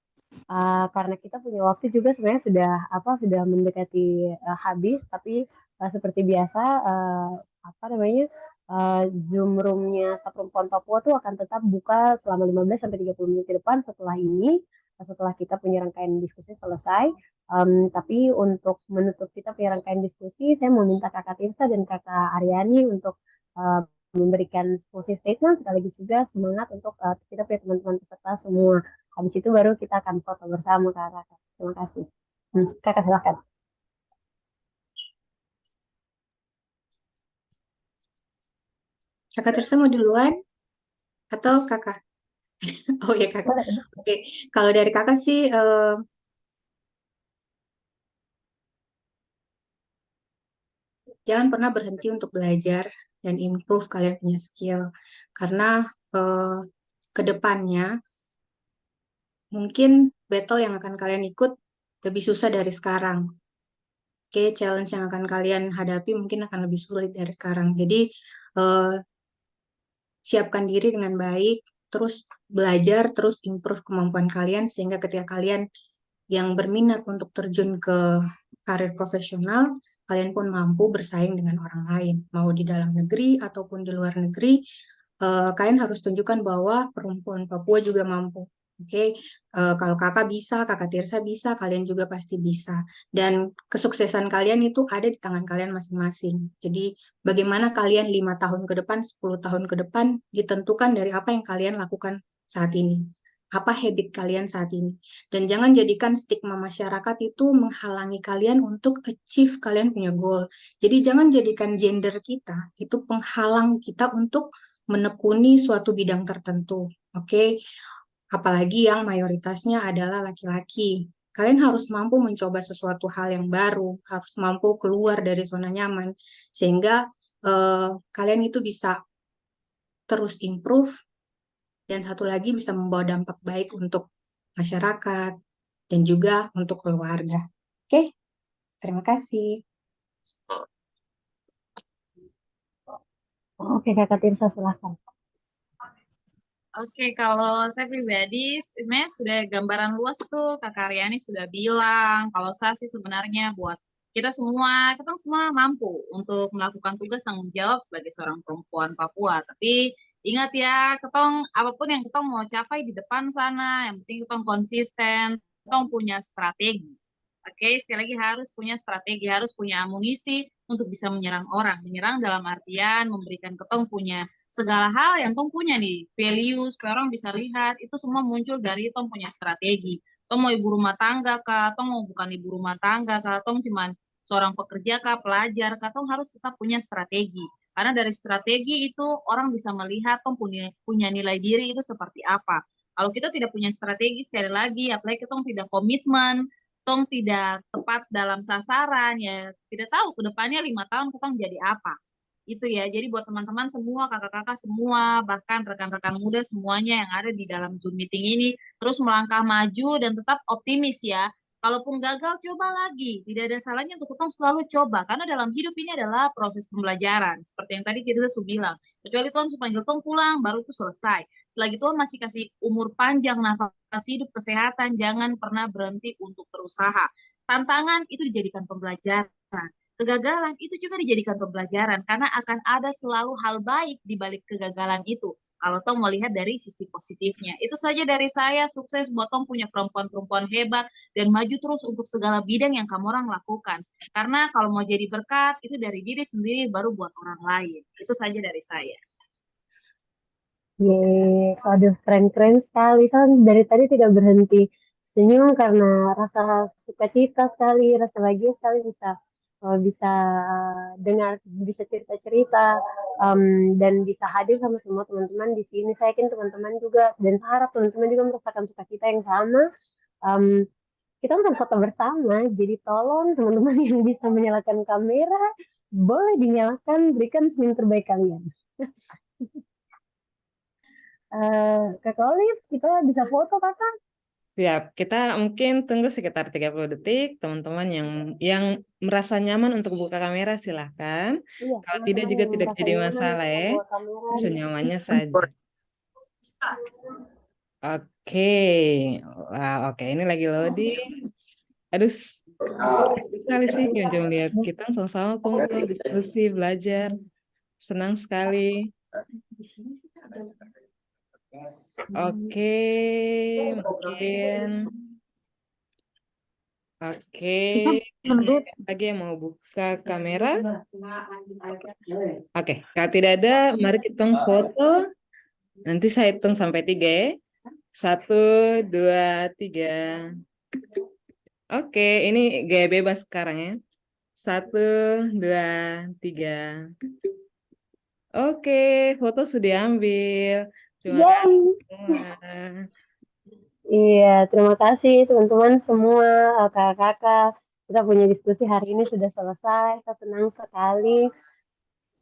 karena kita punya waktu juga sebenarnya sudah mendekati habis, tapi seperti biasa apa namanya Zoom roomnya Saperempuan Papua tuh akan tetap buka selama 15 sampai 30 menit ke depan setelah ini, setelah kita punya rangkaian diskusi selesai. Tapi untuk menutup kita punya rangkaian diskusi, saya mau minta Kakak Tirsa dan Kakak Aryani untuk eh, memberikan closing statement sekaligus juga semangat untuk kita punya teman-teman peserta semua. Habis itu baru kita akan foto bersama kakak. Terima kasih. Kakak silakan. Kakak Tirsa mau duluan atau kakak? Oh ya kakak. Boleh. Oke, kalau dari kakak sih jangan pernah berhenti untuk belajar dan improve kalian punya skill, karena ke depannya mungkin battle yang akan kalian ikut lebih susah dari sekarang. Oke, challenge yang akan kalian hadapi mungkin akan lebih sulit dari sekarang. Jadi, eh, siapkan diri dengan baik, terus belajar, terus improve kemampuan kalian, sehingga ketika kalian yang berminat untuk terjun ke karir profesional, kalian pun mampu bersaing dengan orang lain, mau di dalam negeri ataupun di luar negeri. Kalian harus tunjukkan bahwa perempuan Papua juga mampu. Oke, kalau kakak bisa, kakak Tirsa bisa, kalian juga pasti bisa. Dan kesuksesan kalian itu ada di tangan kalian masing-masing. Jadi, bagaimana kalian 5 tahun ke depan, 10 tahun ke depan, ditentukan dari apa yang kalian lakukan saat ini. Apa habit kalian saat ini. Dan jangan jadikan stigma masyarakat itu menghalangi kalian untuk achieve kalian punya goal. Jadi jangan jadikan gender kita itu penghalang kita untuk menekuni suatu bidang tertentu. Oke? Apalagi yang mayoritasnya adalah laki-laki. Kalian harus mampu mencoba sesuatu hal yang baru, harus mampu keluar dari zona nyaman, sehingga kalian itu bisa terus improve, dan satu lagi bisa membawa dampak baik untuk masyarakat dan juga untuk keluarga. Oke, terima kasih. Oke, Kakak Tirsa silahkan. Oke, kalau saya pribadi sebenarnya sudah gambaran luas tuh Kak Aryani sudah bilang. Kalau saya sih sebenarnya buat kita semua mampu untuk melakukan tugas tanggung jawab sebagai seorang perempuan Papua. Tapi ingat ya, ketong apapun yang ketong mau capai di depan sana, yang penting ketong konsisten, ketong punya strategi. Oke, sekali lagi harus punya strategi, harus punya amunisi untuk bisa menyerang orang. Menyerang dalam artian memberikan ketong punya segala hal yang tong punya nih, value, supaya orang bisa lihat, itu semua muncul dari tong punya strategi. Tong mau ibu rumah tangga kah, tong mau bukan ibu rumah tangga kah, tong cuman seorang pekerja kah, pelajar kah, tong harus tetap punya strategi. Karena dari strategi itu orang bisa melihat tong punya nilai diri itu seperti apa. Kalau kita tidak punya strategi, sekali lagi, apalagi kita tidak komitmen, tong tidak tepat dalam sasaran, ya tidak tahu ke depannya 5 tahun kita jadi apa. Itu ya, jadi buat teman-teman semua, kakak-kakak semua, bahkan rekan-rekan muda semuanya yang ada di dalam Zoom meeting ini, terus melangkah maju dan tetap optimis ya. Kalaupun gagal, coba lagi. Tidak ada salahnya untuk kita selalu coba, karena dalam hidup ini adalah proses pembelajaran. Seperti yang tadi kita sudah bilang, kecuali Tuhan panggil Tuhan pulang, baru itu selesai. Selagi Tuhan masih kasih umur panjang, nafas hidup, kesehatan, jangan pernah berhenti untuk berusaha. Tantangan itu dijadikan pembelajaran. Kegagalan itu juga dijadikan pembelajaran karena akan ada selalu hal baik di balik kegagalan itu. Kalau Tom mau lihat dari sisi positifnya. Itu saja dari saya, sukses buat Tom punya perempuan-perempuan hebat dan maju terus untuk segala bidang yang kamu orang lakukan. Karena kalau mau jadi berkat, itu dari diri sendiri baru buat orang lain. Itu saja dari saya. Yeay, aduh keren-keren sekali. Kan dari tadi tidak berhenti senyum karena rasa sukacita sekali, rasa bahagia sekali bisa dengar, bisa cerita-cerita dan bisa hadir sama semua teman-teman di sini. Saya yakin teman-teman juga dan saya harap teman-teman juga merasakan sukacita yang sama. Em, kita kan foto bersama, jadi tolong teman-teman yang bisa menyalakan kamera boleh dinyalakan, berikan senyum terbaik kalian. Kakak Olive, kita bisa foto kakak? Siap, kita mungkin tunggu sekitar 30 detik. Teman-teman yang merasa nyaman untuk buka kamera silahkan. Iya, Kalau tidak teman-teman juga yang tidak merasa jadi nyaman masalah untuk ya. bawa kamera. Senyamannya saja. Oke, wah, oke ini lagi loading. Aduh, sekali sih cuma lihat kita sama-sama kumpul, diskusi, belajar. Senang sekali. Oke, mungkin. Oke, lagi yang mau buka kamera. Oke, kalau tidak ada, mari kita foto. Nanti saya hitung sampai 3 ya. 1, 2, 3. Oke, ini gaya bebas sekarang ya. 1, 2, 3. Oke, foto sudah diambil. Terima kasih semua. Iya, terima kasih teman-teman semua, kakak-kakak. Kita punya diskusi hari ini sudah selesai. Saya senang sekali.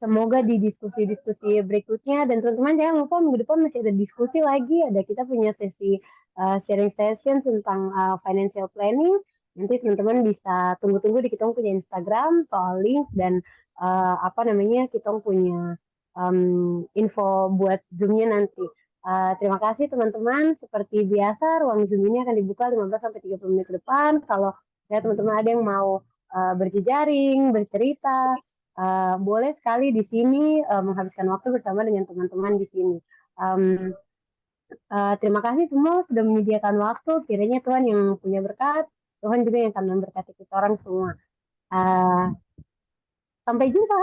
Semoga di diskusi-diskusi berikutnya dan teman-teman jangan lupa minggu depan masih ada diskusi lagi. Ada kita punya sesi sharing session tentang financial planning. Nanti teman-teman bisa tunggu-tunggu di kita punya Instagram soal link dan apa namanya kita punya info buat Zoom-nya nanti. Terima kasih teman-teman. Seperti biasa, ruang Zoom ini akan dibuka 15-30 menit ke depan. Kalau teman-teman ada yang mau berjejaring, bercerita, boleh sekali di sini menghabiskan waktu bersama dengan teman-teman di sini. Terima kasih semua sudah menyediakan waktu. Kiranya Tuhan yang punya berkat, Tuhan juga yang akan memberkati kita orang semua. Sampai jumpa.